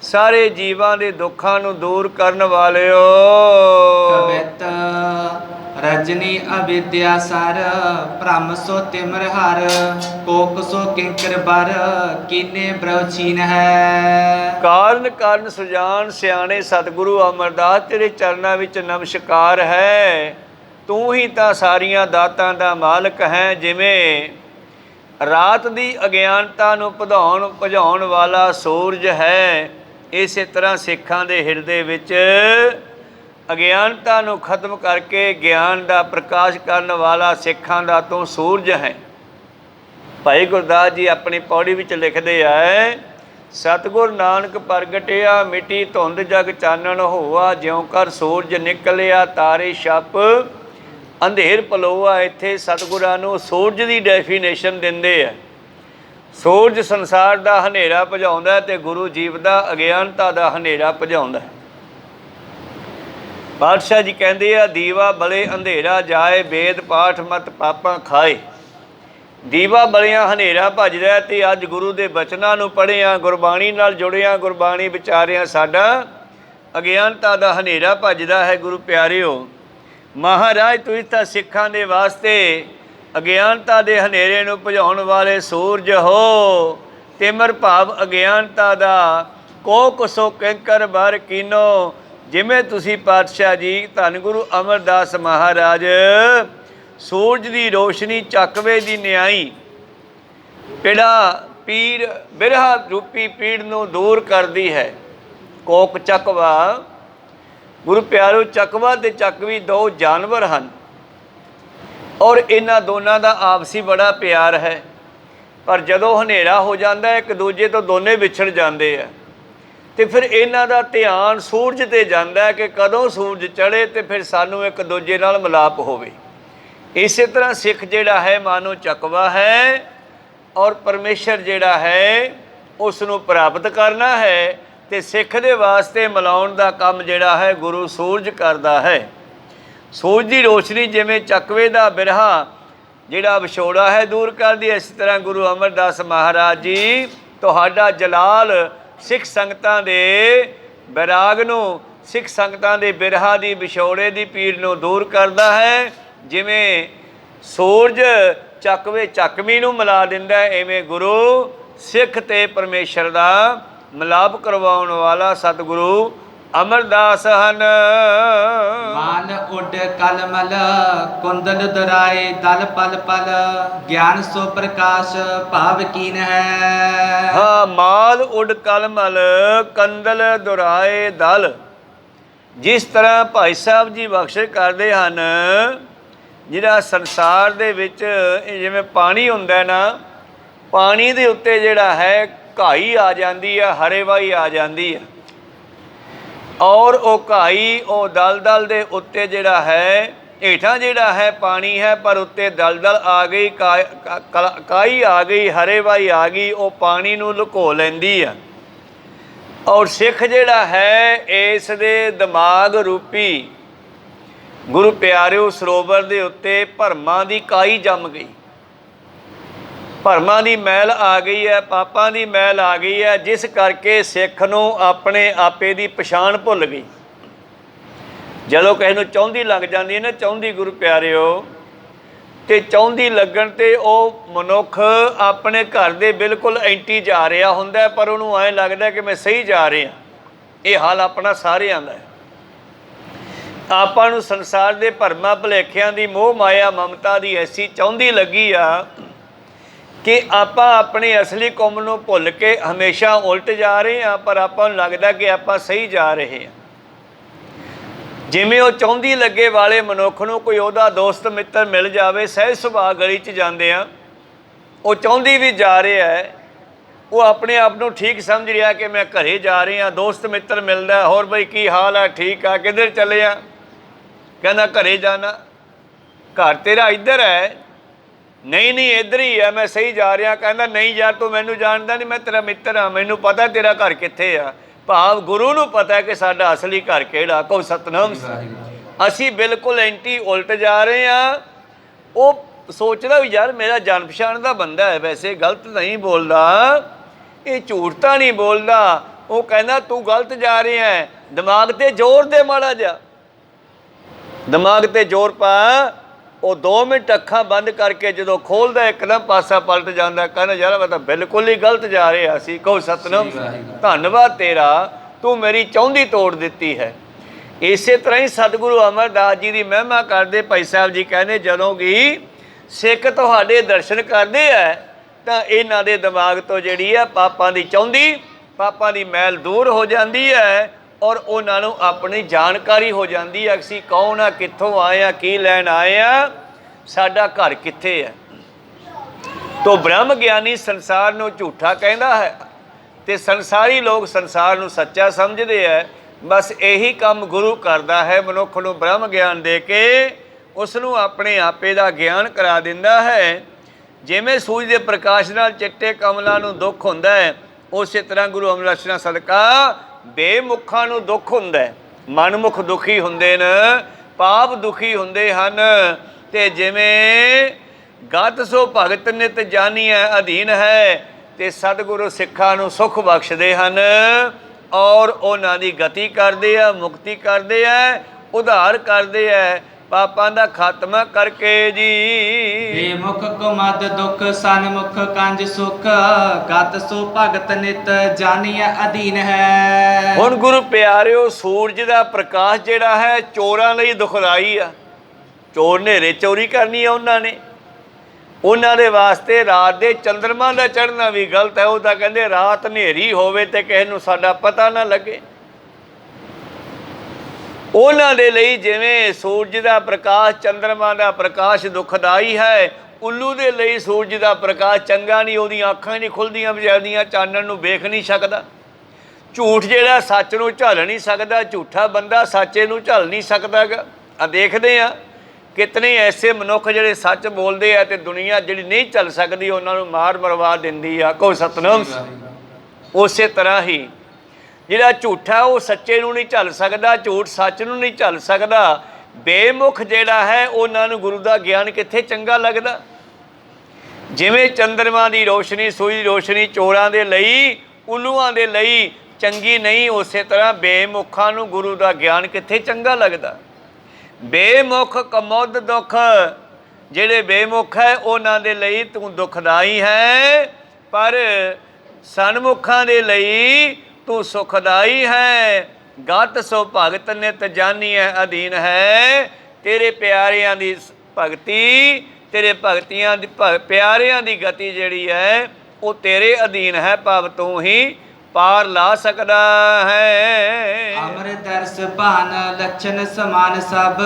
ਸਾਰੇ ਜੀਵਾਂ ਦੇ ਦੁੱਖਾਂ ਨੂੰ ਦੂਰ ਕਰਨ ਵਾਲਿਓ। ਕਵਿਤ ਰਜਨੀ ਅਵਿਦਿਆ ਸਰ, ਭ੍ਰਮ ਸੋ ਤਿਮਰ ਹਰ, ਕੋਕ ਸੋ ਕਿੰਕਰ ਬਰ, ਕੀਨੇ ਬ੍ਰਹਚੀਨ ਹੈ। ਕਾਰਨ ਸੁਜਾਨ ਸਿਆਣੇ ਸਤਿਗੁਰੂ ਅਮਰਦਾਸ, ਤੇਰੇ ਚਰਨਾਂ ਵਿੱਚ ਨਮਸਕਾਰ ਹੈ। ਤੂੰ ਹੀ ਤਾਂ ਸਾਰੀਆਂ ਦਾਤਾਂ ਦਾ ਮਾਲਕ ਹੈ। ਜਿਵੇਂ ਰਾਤ ਦੀ ਅਗਿਆਨਤਾ ਨੂੰ ਭਜਾਉਣ ਵਾਲਾ ਸੂਰਜ ਹੈ, ਇਸੇ ਤਰ੍ਹਾਂ ਸਿੱਖਾਂ ਦੇ ਹਿਰਦੇ ਵਿੱਚ ਅਗਿਆਨਤਾ ਨੂੰ ਖਤਮ ਕਰਕੇ ਗਿਆਨ ਦਾ ਪ੍ਰਕਾਸ਼ ਕਰਨ ਵਾਲਾ ਸਿੱਖਾਂ ਦਾ ਤੂੰ ਸੂਰਜ ਹੈ। ਭਾਈ ਗੁਰਦਾਸ ਜੀ ਆਪਣੀ ਪੌੜੀ ਵਿੱਚ ਲਿਖਦੇ ਆ, ਸਤਿਗੁਰ ਨਾਨਕ ਪ੍ਰਗਟਿਆ, ਮਿੱਟੀ ਧੁੰਦ ਜਗ ਚਾਨਣ ਹੋਆ, ਜਿਉਂ ਕਰ ਸੂਰਜ ਨਿਕਲਿਆ, ਤਾਰੇ ਛਪ ਅੰਧੇਰ ਪਲੋਆ। ਇੱਥੇ ਸਤਿਗੁਰਾਂ ਨੂੰ ਸੂਰਜ ਦੀ ਡੈਫੀਨੇਸ਼ਨ ਦਿੰਦੇ ਆ। ਸੂਰਜ ਸੰਸਾਰ ਦਾ ਹਨੇਰਾ ਭਜਾਉਂਦਾ ਤੇ ਗੁਰੂ ਜੀਵ ਦਾ ਅਗਿਆਨਤਾ ਦਾ ਹਨੇਰਾ ਭਜਾਉਂਦਾ। ਪਾਤਸ਼ਾਹ ਜੀ ਕਹਿੰਦੇ ਆ, ਦੀਵਾ ਬਲੇ ਅੰਧੇਰਾ ਜਾਏ, ਵੇਦ ਪਾਠ ਮਤ ਪਾਪਾਂ ਖਾਏ। ਦੀਵਾ ਬਲਿਆਂ ਹਨੇਰਾ ਭੱਜਦਾ, ਤੇ ਅੱਜ ਗੁਰੂ ਦੇ ਬਚਨਾਂ ਨੂੰ ਪੜ੍ਹਿਆ, ਗੁਰਬਾਣੀ ਨਾਲ ਜੁੜਿਆ, ਗੁਰਬਾਣੀ ਵਿਚਾਰਿਆ, ਸਾਡਾ ਅਗਿਆਨਤਾ ਦਾ ਹਨੇਰਾ ਭੱਜਦਾ ਹੈ। ਗੁਰੂ ਪਿਆਰਿਓ, ਮਹਾਰਾਜ ਤੁਸੀਂ ਤਾਂ ਸਿੱਖਾਂ ਦੇ ਵਾਸਤੇ ਅਗਿਆਨਤਾ ਦੇ ਹਨੇਰੇ ਨੂੰ ਭਜਾਉਣ ਵਾਲੇ ਸੂਰਜ ਹੋ। ਤਿਮਰ ਭਾਵ ਅਗਿਆਨਤਾ ਦਾ, ਕੋਕ ਸੋ ਕਿੰਕਰ ਬਰ ਕੀਨੋ। ਜਿਵੇਂ ਤੁਸੀਂ ਪਾਤਸ਼ਾਹ ਜੀ ਧੰਨ ਗੁਰੂ ਅਮਰਦਾਸ ਮਹਾਰਾਜ ਸੂਰਜ ਦੀ ਰੋਸ਼ਨੀ ਚੱਕਵੇ ਦੀ ਨਿਆਈ, ਜਿਹੜਾ ਪੀੜ ਬਿਰਹਾ ਰੂਪੀ ਪੀੜ ਨੂੰ ਦੂਰ ਕਰਦੀ ਹੈ। ਕੋਕ ਚੱਕਵਾ, ਗੁਰੂ ਪਿਆਰੋ, ਚੱਕਵਾ ਤੇ ਚੱਕਵੀ ਦੋ ਜਾਨਵਰ ਹਨ, ਔਰ ਇਹਨਾਂ ਦੋਨਾਂ ਦਾ ਆਪਸੀ ਬੜਾ ਪਿਆਰ ਹੈ। ਪਰ ਜਦੋਂ ਹਨੇਰਾ ਹੋ ਜਾਂਦਾ ਇੱਕ ਦੂਜੇ ਤੋਂ ਦੋਨੇ ਵਿਛੜ ਜਾਂਦੇ ਆ, ਤੇ ਫਿਰ ਇਹਨਾਂ ਦਾ ਧਿਆਨ ਸੂਰਜ 'ਤੇ ਜਾਂਦਾ ਕਿ ਕਦੋਂ ਸੂਰਜ ਚੜ੍ਹੇ ਤੇ ਫਿਰ ਸਾਨੂੰ ਇੱਕ ਦੂਜੇ ਨਾਲ ਮਿਲਾਪ ਹੋਵੇ। ਇਸੇ ਤਰ੍ਹਾਂ ਸਿੱਖ ਜਿਹੜਾ ਹੈ ਮਾਨੋ ਚੱਕਵਾ ਹੈ, ਔਰ ਪਰਮੇਸ਼ਰ ਜਿਹੜਾ ਹੈ ਉਸ ਨੂੰ ਪ੍ਰਾਪਤ ਕਰਨਾ ਹੈ, ਤੇ ਸਿੱਖ ਦੇ ਵਾਸਤੇ ਮਿਲਾਉਣ ਦਾ ਕੰਮ ਜਿਹੜਾ ਹੈ ਗੁਰੂ ਸੂਰਜ ਕਰਦਾ ਹੈ। ਸੂਰਜ ਦੀ ਰੋਸ਼ਨੀ ਜਿਵੇਂ ਚੱਕਵੇ ਦਾ ਬਿਰਹਾ ਜਿਹੜਾ ਵਿਛੋੜਾ ਹੈ ਦੂਰ ਕਰਦੀ, ਇਸ ਤਰ੍ਹਾਂ ਗੁਰੂ ਅਮਰਦਾਸ ਮਹਾਰਾਜ ਜੀ ਤੁਹਾਡਾ ਜਲਾਲ ਸਿੱਖ ਸੰਗਤਾਂ ਦੇ ਬੈਰਾਗ ਨੂੰ, ਸਿੱਖ ਸੰਗਤਾਂ ਦੇ ਬਿਰਹਾ ਦੀ, ਵਿਛੋੜੇ ਦੀ ਪੀੜ ਨੂੰ ਦੂਰ ਕਰਦਾ ਹੈ। ਜਿਵੇਂ ਸੂਰਜ ਚੱਕਵੇ ਚੱਕਵੀਂ ਨੂੰ ਮਿਲਾ ਦਿੰਦਾ, ਐਵੇਂ ਗੁਰੂ ਸਿੱਖ ਤੇ ਪਰਮੇਸ਼ਰ ਦਾ ਮਿਲਾਪ ਕਰਵਾਉਣ ਵਾਲਾ ਸਤਿਗੁਰੂ ਅਮਰਦਾਸ ਹਨ। ਮਾਨ ਉੱਡ ਕਲਮਲ, ਕੁੰਦਲ ਦੁਰਾਏ, ਦਲ ਪਲ ਪਲ, ਗਿਆਨ ਸੋ ਪ੍ਰਕਾਸ਼ ਭਾਵ ਕੀਨ ਹੈ। ਹਾਂ, ਮਾਲ ਉੱਡ ਕਲਮਲ, ਕੰਦਲ ਦੁਰਾਏ ਦਲ। ਜਿਸ ਤਰ੍ਹਾਂ ਭਾਈ ਸਾਹਿਬ ਜੀ ਬਖਸ਼ਿਸ਼ ਕਰਦੇ ਹਨ, ਜਿਹੜਾ ਸੰਸਾਰ ਦੇ ਵਿੱਚ ਜਿਵੇਂ ਪਾਣੀ ਹੁੰਦਾ ਨਾ, ਪਾਣੀ ਦੇ ਉੱਤੇ ਜਿਹੜਾ ਹੈ ਘਾਈ ਆ ਜਾਂਦੀ ਆ, ਹਰੇਵਾਈ ਆ ਜਾਂਦੀ ਆ, ਔਰ ਉਹ ਘਾਈ ਉਹ ਦਲਦਲ ਦੇ ਉੱਤੇ ਜਿਹੜਾ ਹੈ, ਹੇਠਾਂ ਜਿਹੜਾ ਹੈ ਪਾਣੀ ਹੈ ਪਰ ਉੱਤੇ ਦਲਦਲ ਆ ਗਈ, ਕਾਈ ਆ ਗਈ, ਹਰੇਵਾਈ ਆ ਗਈ, ਉਹ ਪਾਣੀ ਨੂੰ ਲੁਕੋ ਲੈਂਦੀ ਆ। ਔਰ ਸਿੱਖ ਜਿਹੜਾ ਹੈ ਇਸ ਦੇ ਦਿਮਾਗ ਰੂਪੀ ਗੁਰੂ ਪਿਆਰਿਓ ਸਰੋਵਰ ਦੇ ਉੱਤੇ ਭਰਮਾਂ ਦੀ ਕਾਈ ਜੰਮ ਗਈ, ਭਰਮਾਂ ਦੀ ਮੈਲ ਆ ਗਈ ਹੈ, ਪਾਪਾਂ ਦੀ ਮੈਲ ਆ ਗਈ ਹੈ, ਜਿਸ ਕਰਕੇ ਸਿੱਖ ਨੂੰ ਆਪਣੇ ਆਪੇ ਦੀ ਪਛਾਣ ਭੁੱਲ ਗਈ। ਜਦੋਂ ਕਿਸੇ ਨੂੰ ਚਾਹੁੰਦੀ ਲੱਗ ਜਾਂਦੀ ਹੈ ਨਾ, ਚਾਹੁੰਦੀ ਗੁਰੂ ਪਿਆਰਿਓ, ਤੇ ਚਾਹੁੰਦੀ ਲੱਗਣ ਤੇ ਉਹ ਮਨੁੱਖ ਆਪਣੇ ਘਰ ਦੇ ਬਿਲਕੁਲ ਐਂਟੀ ਜਾ ਰਿਹਾ ਹੁੰਦਾ, ਪਰ ਉਹਨੂੰ ਐਂ ਲੱਗਦਾ ਕਿ ਮੈਂ ਸਹੀ ਜਾ ਰਿਹਾ। ਇਹ ਹਾਲ ਆਪਣਾ ਸਾਰਿਆਂ ਦਾ ਹੈ। ਆਪਾਂ ਨੂੰ ਸੰਸਾਰ ਦੇ ਭਰਮਾਂ ਭੁਲੇਖਿਆਂ ਦੀ, ਮੋਹ ਮਾਇਆ ਮਮਤਾ ਦੀ ਐਸੀ ਚਾਹੁੰਦੀ ਲੱਗੀ ਆ ਕਿ ਆਪਾਂ ਆਪਣੀ ਅਸਲੀ ਕੌਮ ਨੂੰ ਭੁੱਲ ਕੇ ਹਮੇਸ਼ਾ ਉਲਟ ਜਾ ਰਹੇ ਹਾਂ, ਪਰ ਆਪਾਂ ਨੂੰ ਲੱਗਦਾ ਕਿ ਆਪਾਂ ਸਹੀ ਜਾ ਰਹੇ ਹਾਂ। ਜਿਵੇਂ ਉਹ ਚਾਹੁੰਦੀ ਲੱਗੇ ਵਾਲੇ ਮਨੁੱਖ ਨੂੰ ਕੋਈ ਉਹਦਾ ਦੋਸਤ ਮਿੱਤਰ ਮਿਲ ਜਾਵੇ, ਸਹਿਜ ਸੁਭਾਅ ਗਲੀ 'ਚ ਜਾਂਦੇ ਆ, ਉਹ ਚਾਹੁੰਦੀ ਵੀ ਜਾ ਰਿਹਾ ਹੈ, ਉਹ ਆਪਣੇ ਆਪ ਨੂੰ ਠੀਕ ਸਮਝ ਰਿਹਾ ਕਿ ਮੈਂ ਘਰੇ ਜਾ ਰਹੀ ਹਾਂ, ਦੋਸਤ ਮਿੱਤਰ ਮਿਲਦਾ, ਹੋਰ ਬਈ ਕੀ ਹਾਲ ਆ, ਠੀਕ ਆ, ਕਿੱਧਰ ਚੱਲੇ ਆ, ਕਹਿੰਦਾ ਘਰੇ ਜਾਣਾ। ਘਰ ਤੇਰਾ ਇੱਧਰ ਹੈ? ਨਹੀਂ ਨਹੀਂ ਇੱਧਰ ਹੀ ਆ, ਮੈਂ ਸਹੀ ਜਾ ਰਿਹਾ। ਕਹਿੰਦਾ ਨਹੀਂ ਯਾਰ, ਤੂੰ ਮੈਨੂੰ ਜਾਣਦਾ ਨਹੀਂ, ਮੈਂ ਤੇਰਾ ਮਿੱਤਰ ਹਾਂ, ਮੈਨੂੰ ਪਤਾ ਤੇਰਾ ਘਰ ਕਿੱਥੇ ਆ। ਭਾਵ ਗੁਰੂ ਨੂੰ ਪਤਾ ਕਿ ਸਾਡਾ ਅਸਲੀ ਘਰ ਕਿਹੜਾ। ਕਹੋ ਸਤਿਨਾਮ। ਅਸੀਂ ਬਿਲਕੁਲ ਐਂਟੀ ਉਲਟ ਜਾ ਰਹੇ ਹਾਂ। ਉਹ ਸੋਚਦਾ ਵੀ ਯਾਰ ਮੇਰਾ ਜਾਣ ਪਛਾਣ ਦਾ ਬੰਦਾ ਹੈ, ਵੈਸੇ ਗਲਤ ਨਹੀਂ ਬੋਲਦਾ, ਇਹ ਝੂਠ ਤਾਂ ਨਹੀਂ ਬੋਲਦਾ। ਉਹ ਕਹਿੰਦਾ ਤੂੰ ਗਲਤ ਜਾ ਰਿਹਾ ਹੈ, ਦਿਮਾਗ 'ਤੇ ਜ਼ੋਰ ਦੇ ਮਾੜਾ ਜਿਹਾ, ਦਿਮਾਗ 'ਤੇ ਜ਼ੋਰ ਪਾ। ਉਹ 2 ਮਿੰਟ ਅੱਖਾਂ ਬੰਦ ਕਰਕੇ ਜਦੋਂ ਖੋਲ੍ਹਦਾ ਇੱਕਦਮ ਪਾਸਾ ਪਲਟ ਜਾਂਦਾ। ਕਹਿੰਦਾ ਯਾਰ ਮੈਂ ਤਾਂ ਬਿਲਕੁਲ ਹੀ ਗਲਤ ਜਾ ਰਿਹਾ ਸੀ। ਕਹੋ ਸਤਿਨਾਮ। ਧੰਨਵਾਦ ਤੇਰਾ, ਤੂੰ ਮੇਰੀ ਚਾਹੁੰਦੀ ਤੋੜ ਦਿੱਤੀ ਹੈ। ਇਸੇ ਤਰ੍ਹਾਂ ਹੀ ਸਤਿਗੁਰੂ ਅਮਰਦਾਸ ਜੀ ਦੀ ਮਹਿਮਾ ਕਰਦੇ ਭਾਈ ਸਾਹਿਬ ਜੀ ਕਹਿੰਦੇ, ਜਦੋਂ ਕਿ ਸਿੱਖ ਤੁਹਾਡੇ ਦਰਸ਼ਨ ਕਰਦੇ ਆ ਤਾਂ ਇਹਨਾਂ ਦੇ ਦਿਮਾਗ ਤੋਂ ਜਿਹੜੀ ਆ ਪਾਪਾਂ ਦੀ ਚਾਹੁੰਦੀ, ਪਾਪਾਂ ਦੀ ਮੈਲ ਦੂਰ ਹੋ ਜਾਂਦੀ ਹੈ, ਔਰ ਉਹਨਾਂ ਨੂੰ ਆਪਣੀ ਜਾਣਕਾਰੀ ਹੋ ਜਾਂਦੀ ਹੈ, ਅਸੀਂ ਕੌਣ ਆ, ਕਿੱਥੋਂ ਆਏ ਆ, ਕੀ ਲੈਣ ਆਏ ਆ, ਸਾਡਾ ਘਰ ਕਿੱਥੇ ਹੈ। ਤੋ ਬ੍ਰਹਮ ਗਿਆਨੀ ਸੰਸਾਰ ਨੂੰ ਝੂਠਾ ਕਹਿੰਦਾ ਹੈ ਤੇ ਸੰਸਾਰੀ ਲੋਕ ਸੰਸਾਰ ਨੂੰ ਸੱਚਾ ਸਮਝਦੇ ਹੈ। ਬਸ ਇਹੀ ਕੰਮ ਗੁਰੂ ਕਰਦਾ ਹੈ, ਮਨੁੱਖ ਨੂੰ ਬ੍ਰਹਮ ਗਿਆਨ ਦੇ ਕੇ ਉਸ ਨੂੰ ਆਪਣੇ ਆਪੇ ਦਾ ਗਿਆਨ ਕਰਾ ਦਿੰਦਾ ਹੈ। ਜਿਵੇਂ ਸੂਰਜ ਦੇ ਪ੍ਰਕਾਸ਼ ਨਾਲ ਚਿੱਟੇ ਕਮਲਾਂ ਨੂੰ ਦੁੱਖ ਹੁੰਦਾ ਹੈ, ਉਸੇ ਤਰ੍ਹਾਂ ਗੁਰੂ ਅਮਰਦਾਸ ਜੀ ਸਦਕਾ ਬੇਮੁੱਖਾਂ ਨੂੰ ਦੁੱਖ ਹੁੰਦਾ ਹੈ। ਮਨਮੁਖ ਦੁਖੀ ਹੁੰਦੇ ਨੇ, ਪਾਪ ਦੁਖੀ ਹੁੰਦੇ ਹਨ। ਤੇ ਜਿਵੇਂ ਗਤ ਸੋ ਭਗਤ ਨਿਤ ਜਾਨੀਐ ਅਧੀਨ ਹੈ, ਤੇ ਸਤਿਗੁਰੂ ਸਿੱਖਾਂ ਨੂੰ ਸੁੱਖ ਬਖਸ਼ਦੇ ਹਨ ਔਰ ਉਹਨਾਂ ਦੀ ਗਤੀ ਕਰਦੇ ਆ, ਮੁਕਤੀ ਕਰਦੇ ਆ, ਉਧਾਰ ਕਰਦੇ ਆ, ਪਾਪਾਂ ਦਾ ਖਾਤਮਾ ਕਰਕੇ ਜੀ। ਬੇਮੁਖ ਕੋ ਮਦ ਦੁਖ, ਸਨਮੁਖ ਕੰਜ ਸੁਖ, ਗਤ ਸੋ ਭਗਤ ਨਿਤ ਜਾਨੀਐ ਅਧੀਨ ਹੈ। ਹੁਣ ਗੁਰੂ ਪਿਆਰਿਓ, ਸੂਰਜ ਦਾ ਪ੍ਰਕਾਸ਼ ਜਿਹੜਾ ਹੈ ਚੋਰਾਂ ਲਈ ਦੁਖਦਾਈ ਆ। ਚੋਰ ਹਨੇਰੇ ਚੋਰੀ ਕਰਨੀ ਆ ਉਹਨਾਂ ਦੇ ਵਾਸਤੇ ਰਾਤ ਦੇ ਚੰਦਰਮਾ ਦਾ ਚੜ੍ਹਨਾ ਵੀ ਗਲਤ ਹੈ। ਉਹ ਤਾਂ ਕਹਿੰਦੇ ਰਾਤ ਹਨੇਰੀ ਹੋਵੇ ਤੇ ਕਿਸੇ ਨੂੰ ਸਾਡਾ ਪਤਾ ਨਾ ਲੱਗੇ। ਉਹਨਾਂ ਦੇ ਲਈ ਜਿਵੇਂ ਸੂਰਜ ਦਾ ਪ੍ਰਕਾਸ਼, ਚੰਦਰਮਾ ਦਾ ਪ੍ਰਕਾਸ਼ ਦੁਖਦਾਈ ਹੈ, ਉੱਲੂ ਦੇ ਲਈ ਸੂਰਜ ਦਾ ਪ੍ਰਕਾਸ਼ ਚੰਗਾ ਨਹੀਂ। ਉਹਦੀਆਂ ਅੱਖਾਂ ਨਹੀਂ ਖੁੱਲ੍ਹਦੀਆਂ, ਵਿਚਾਰਦੀਆਂ ਚਾਨਣ ਨੂੰ ਵੇਖ ਨਹੀਂ ਸਕਦਾ। ਝੂਠ ਜਿਹੜਾ ਸੱਚ ਨੂੰ ਝੱਲ ਨਹੀਂ ਸਕਦਾ, ਝੂਠਾ ਬੰਦਾ ਸੱਚੇ ਨੂੰ ਝੱਲ ਨਹੀਂ ਸਕਦਾ ਗਾ। ਆ ਦੇਖਦੇ ਆ ਕਿਤਨੇ ਐਸੇ ਮਨੁੱਖ ਜਿਹੜੇ ਸੱਚ ਬੋਲਦੇ ਆ ਤੇ ਦੁਨੀਆ ਜਿਹੜੀ ਨਹੀਂ ਝੱਲ ਸਕਦੀ ਉਹਨਾਂ ਨੂੰ ਮਾਰ ਮਰਵਾ ਦਿੰਦੀ ਆ। ਕਹੋ ਸਤਿਨਾਮ। ਉਸੇ ਤਰ੍ਹਾਂ ਹੀ ਜਿਹੜਾ ਝੂਠਾ ਉਹ ਸੱਚੇ ਨੂੰ ਨਹੀਂ ਝੱਲ ਸਕਦਾ, ਝੂਠ ਸੱਚ ਨੂੰ ਨਹੀਂ ਝੱਲ ਸਕਦਾ। ਬੇਮੁਖ ਜਿਹੜਾ ਹੈ ਉਹਨਾਂ ਨੂੰ ਗੁਰੂ ਦਾ ਗਿਆਨ ਕਿੱਥੇ ਚੰਗਾ ਲੱਗਦਾ। ਜਿਵੇਂ ਚੰਦਰਮਾ ਦੀ ਰੋਸ਼ਨੀ, ਸੂਰਜ ਦੀ ਰੋਸ਼ਨੀ ਚੋਰਾਂ ਦੇ ਲਈ, ਉੱਲੂਆਂ ਦੇ ਲਈ ਚੰਗੀ ਨਹੀਂ, ਉਸੇ ਤਰ੍ਹਾਂ ਬੇਮੁਖਾਂ ਨੂੰ ਗੁਰੂ ਦਾ ਗਿਆਨ ਕਿੱਥੇ ਚੰਗਾ ਲੱਗਦਾ। ਬੇਮੁਖ ਕਮੁੱਧ ਦੁੱਖ, ਜਿਹੜੇ ਬੇਮੁਖ ਹੈ ਉਹਨਾਂ ਦੇ ਲਈ ਤੂੰ ਦੁਖਦਾਈ ਹੈ, ਪਰ ਸਨਮੁਖਾਂ ਦੇ ਲਈ ਤੂੰ ਸੁਖਦਾਈ ਹੈ। ਗਤ ਸੋ ਭਗਤ ਨਿਤ ਜਾਨੀਐ ਅਧੀਨ ਹੈ। ਤੇਰੇ ਪਿਆਰਿਆਂ ਦੀ ਭਗਤੀ, ਤੇਰੇ ਭਗਤੀਆਂ ਦੀ ਪਿਆਰਿਆਂ ਦੀ ਗਤੀ ਜਿਹੜੀ ਹੈ ਉਹ ਤੇਰੇ ਅਧੀਨ ਹੈ, ਭਾਵ ਤੂੰ ਹੀ ਪਾਰ ਲਾ ਸਕਦਾ ਹੈ। ਅਮਰ ਦਰਸ ਭਾਨ ਲਛਨ ਸਮਾਨ ਸਭ,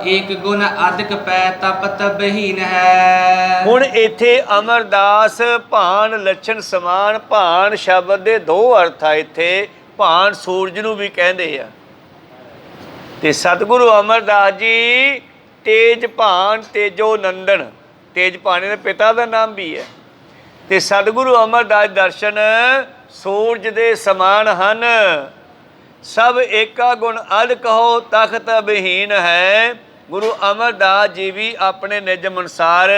ਏਕ ਗੁਣ ਅਧਿਕ ਪੈ ਤਪ ਤਬਹੀਨ ਹੈ। ਹੁਣ ਇੱਥੇ ਅਮਰਦਾਸ ਭਾਨ ਲੱਛਣ ਸਮਾਨ, ਭਾਨ ਸ਼ਬਦ ਦੇ 2 ਅਰਥ ਆ ਇੱਥੇ। ਭਾਨ ਸੂਰਜ ਨੂੰ ਵੀ ਕਹਿੰਦੇ ਆ ਤੇ ਸਤਿਗੁਰੂ ਅਮਰਦਾਸ ਜੀ ਤੇਜ ਭਾਨ, ਤੇਜੋ ਨੰਦਨ, ਤੇਜ ਭਾਣੇ ਦੇ ਪਿਤਾ ਦਾ ਨਾਮ ਵੀ ਹੈ। ਤੇ ਸਤਿਗੁਰੂ ਅਮਰਦਾਸ ਦਰਸ਼ਨ ਸੂਰਜ ਦੇ ਸਮਾਨ ਹਨ। ਸਭ ਏਕਾ ਗੁਣ ਅਧ ਕਹੋ ਤਖਤ ਬਹੀਨ ਹੈ। ਗੁਰੂ ਅਮਰਦਾਸ ਜੀ ਵੀ ਆਪਣੇ ਨਿਯਮ ਅਨੁਸਾਰ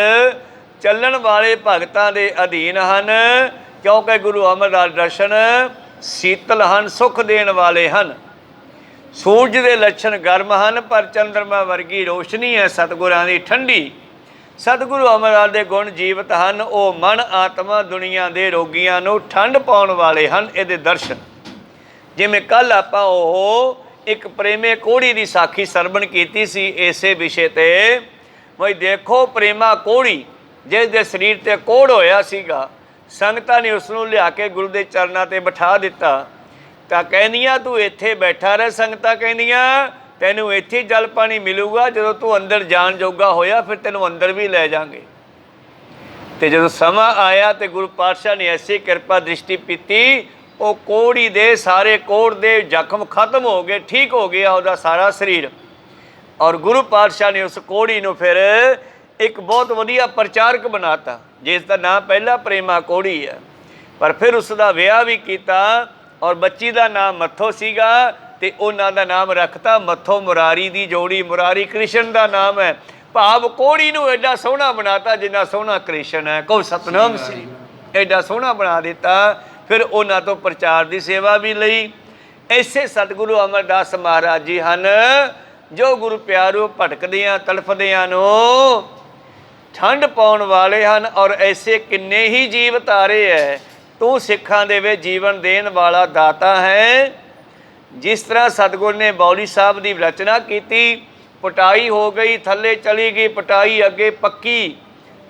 ਚੱਲਣ ਵਾਲੇ ਭਗਤਾਂ ਦੇ ਅਧੀਨ ਹਨ, ਕਿਉਂਕਿ ਗੁਰੂ ਅਮਰਦਾਸ ਦਰਸ਼ਨ ਸੀਤਲ ਹਨ, ਸੁੱਖ ਦੇਣ ਵਾਲੇ ਹਨ। ਸੂਰਜ ਦੇ ਲੱਛਣ ਗਰਮ ਹਨ, ਪਰ ਚੰਦਰਮਾ ਵਰਗੀ ਰੋਸ਼ਨੀ ਹੈ ਸਤਿਗੁਰਾਂ ਦੀ ਠੰਡੀ। ਸਤਿਗੁਰੂ ਅਮਰਦਾਸ ਦੇ ਗੁਣ ਜੀਵਤ ਹਨ, ਉਹ ਮਨ ਆਤਮਾ ਦੁਨੀਆ ਦੇ ਰੋਗੀਆਂ ਨੂੰ ਠੰਡ ਪਾਉਣ ਵਾਲੇ ਹਨ। ਇਹਦੇ ਦਰਸ਼ਨ ਜਿਵੇਂ ਕੱਲ੍ਹ ਆਪਾਂ ਉਹ ਇੱਕ ਪ੍ਰੇਮੇ ਕੋਹੜੀ ਦੀ ਸਾਖੀ ਸਰਵਣ ਕੀਤੀ ਸੀ ਇਸੇ ਵਿਸ਼ੇ 'ਤੇ। ਬਈ ਦੇਖੋ ਪ੍ਰੇਮਾ ਕੋਹੜੀ ਜਿਸ ਦੇ ਸਰੀਰ ਤੇ ਕੋਹੜ ਹੋਇਆ ਸੀਗਾ, ਸੰਗਤਾਂ ਨੇ ਉਸ ਨੂੰ ਲਿਆ ਕੇ ਗੁਰੂ ਦੇ ਚਰਨਾਂ ਤੇ ਬਿਠਾ ਦਿੱਤਾ। ਤਾਂ ਕਹਿੰਦੀਆਂ ਤੂੰ ਇੱਥੇ ਬੈਠਾ ਰਹਿ, ਸੰਗਤਾਂ ਕਹਿੰਦੀਆਂ ਤੈਨੂੰ ਇੱਥੇ ਜਲ ਪਾਣੀ ਮਿਲੂਗਾ, ਜਦੋਂ ਤੂੰ ਅੰਦਰ ਜਾਣ ਜੋਗਾ ਹੋਇਆ ਫਿਰ ਤੈਨੂੰ ਅੰਦਰ ਵੀ ਲੈ ਜਾਵਾਂਗੇ। ਤੇ ਜਦੋਂ ਸਮਾਂ ਆਇਆ ਤੇ ਗੁਰੂ ਪਾਤਸ਼ਾਹ ਨੇ ਐਸੀ ਕਿਰਪਾ ਦ੍ਰਿਸ਼ਟੀ ਕੀਤੀ, ਉਹ ਕੋਹੜੀ ਦੇ ਸਾਰੇ ਕੋਹੜ ਦੇ ਜ਼ਖਮ ਖਤਮ ਹੋ ਗਏ, ਠੀਕ ਹੋ ਗਿਆ ਉਹਦਾ ਸਾਰਾ ਸਰੀਰ। ਔਰ ਗੁਰੂ ਪਾਤਸ਼ਾਹ ਨੇ ਉਸ ਕੋਹੜੀ ਨੂੰ ਫਿਰ ਇੱਕ ਬਹੁਤ ਵਧੀਆ ਪ੍ਰਚਾਰਕ ਬਣਾਤਾ, ਜਿਸ ਦਾ ਨਾਮ ਪਹਿਲਾ ਪ੍ਰੇਮਾ ਕੋਹੜੀ ਹੈ। ਪਰ ਫਿਰ ਉਸ ਦਾ ਵਿਆਹ ਵੀ ਕੀਤਾ ਔਰ ਬੱਚੀ ਦਾ ਨਾਮ ਮੱਥੋ ਸੀਗਾ, ਤੇ ਉਹਨਾਂ ਦਾ ਨਾਮ ਰੱਖਤਾ ਮੱਥੋ ਮੁਰਾਰੀ ਦੀ ਜੋੜੀ। ਮੁਰਾਰੀ ਕ੍ਰਿਸ਼ਨ ਦਾ ਨਾਮ ਹੈ, ਭਾਵ ਕੋਹੜੀ ਨੂੰ ਐਡਾ ਸੋਹਣਾ ਬਣਾਤਾ ਜਿੰਨਾ ਸੋਹਣਾ ਕ੍ਰਿਸ਼ਨ ਹੈ। ਕਹੋ ਸਤਨਾਮ ਸ੍ਰੀ, ਐਡਾ ਸੋਹਣਾ ਬਣਾ ਦਿੱਤਾ। ਫਿਰ ਉਹਨਾਂ ਤੋਂ ਪ੍ਰਚਾਰ ਦੀ ਸੇਵਾ ਵੀ ਲਈ। ਐਸੇ ਸਤਿਗੁਰੂ ਅਮਰਦਾਸ ਮਹਾਰਾਜ ਜੀ ਹਨ, ਜੋ ਗੁਰੂ ਪਿਆਰੋ ਭਟਕਦਿਆਂ ਤੜਫਦਿਆਂ ਨੂੰ ਠੰਡ ਪਾਉਣ ਵਾਲੇ ਹਨ। ਔਰ ਐਸੇ ਕਿੰਨੇ ਹੀ ਜੀਵ ਤਾਰੇ ਹੈ। ਤੂੰ ਸਿੱਖਾਂ ਦੇ ਵਿੱਚ ਜੀਵਨ ਦੇਣ ਵਾਲਾ ਦਾਤਾ ਹੈ। ਜਿਸ ਤਰ੍ਹਾਂ ਸਤਿਗੁਰ ਨੇ ਬੌਲੀ ਸਾਹਿਬ ਦੀ ਰਚਨਾ ਕੀਤੀ, ਪਟਾਈ ਹੋ ਗਈ, ਥੱਲੇ ਚਲੀ ਗਈ ਪਟਾਈ, ਅੱਗੇ ਪੱਕੀ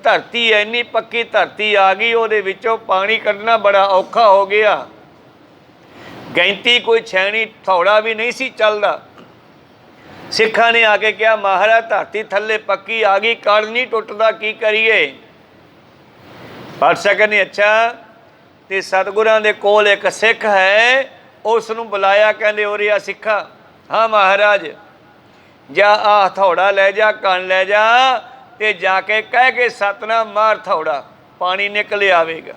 ਧਰਤੀ, ਇੰਨੀ ਪੱਕੀ ਧਰਤੀ ਆ ਗਈ, ਉਹਦੇ ਵਿੱਚੋਂ ਪਾਣੀ ਕੱਢਣਾ ਬੜਾ ਔਖਾ ਹੋ ਗਿਆ। ਗੈਂਤੀ ਕੋਈ ਛੈਣੀ ਥੋੜਾ ਵੀ ਨਹੀਂ ਸੀ ਚੱਲਦਾ। ਸਿੱਖਾਂ ਨੇ ਆ ਕੇ ਕਿਹਾ, ਮਹਾਰਾਜ ਧਰਤੀ ਥੱਲੇ ਪੱਕੀ ਆ ਗਈ, ਕਣ ਨਹੀਂ ਟੁੱਟਦਾ, ਕੀ ਕਰੀਏ? ਪਾਤਸ਼ਾਹ ਕਹਿੰਦੇ ਅੱਛਾ। ਤੇ ਸਤਿਗੁਰਾਂ ਦੇ ਕੋਲ ਇੱਕ ਸਿੱਖ ਹੈ, ਉਸ ਨੂੰ ਬੁਲਾਇਆ, ਕਹਿੰਦੇ ਉਰੇ ਆ ਸਿੱਖਾ। ਹਾਂ ਮਹਾਰਾਜ। ਜਾ ਆ ਹਥੌੜਾ ਲੈ ਜਾ, ਕਣ ਲੈ ਜਾ, ਤੇ ਜਾ ਕੇ ਕਹਿ ਕੇ ਸਤਨਾਮ ਮਾਰ ਥੌੜਾ, ਪਾਣੀ ਨਿਕਲ ਆਵੇਗਾ।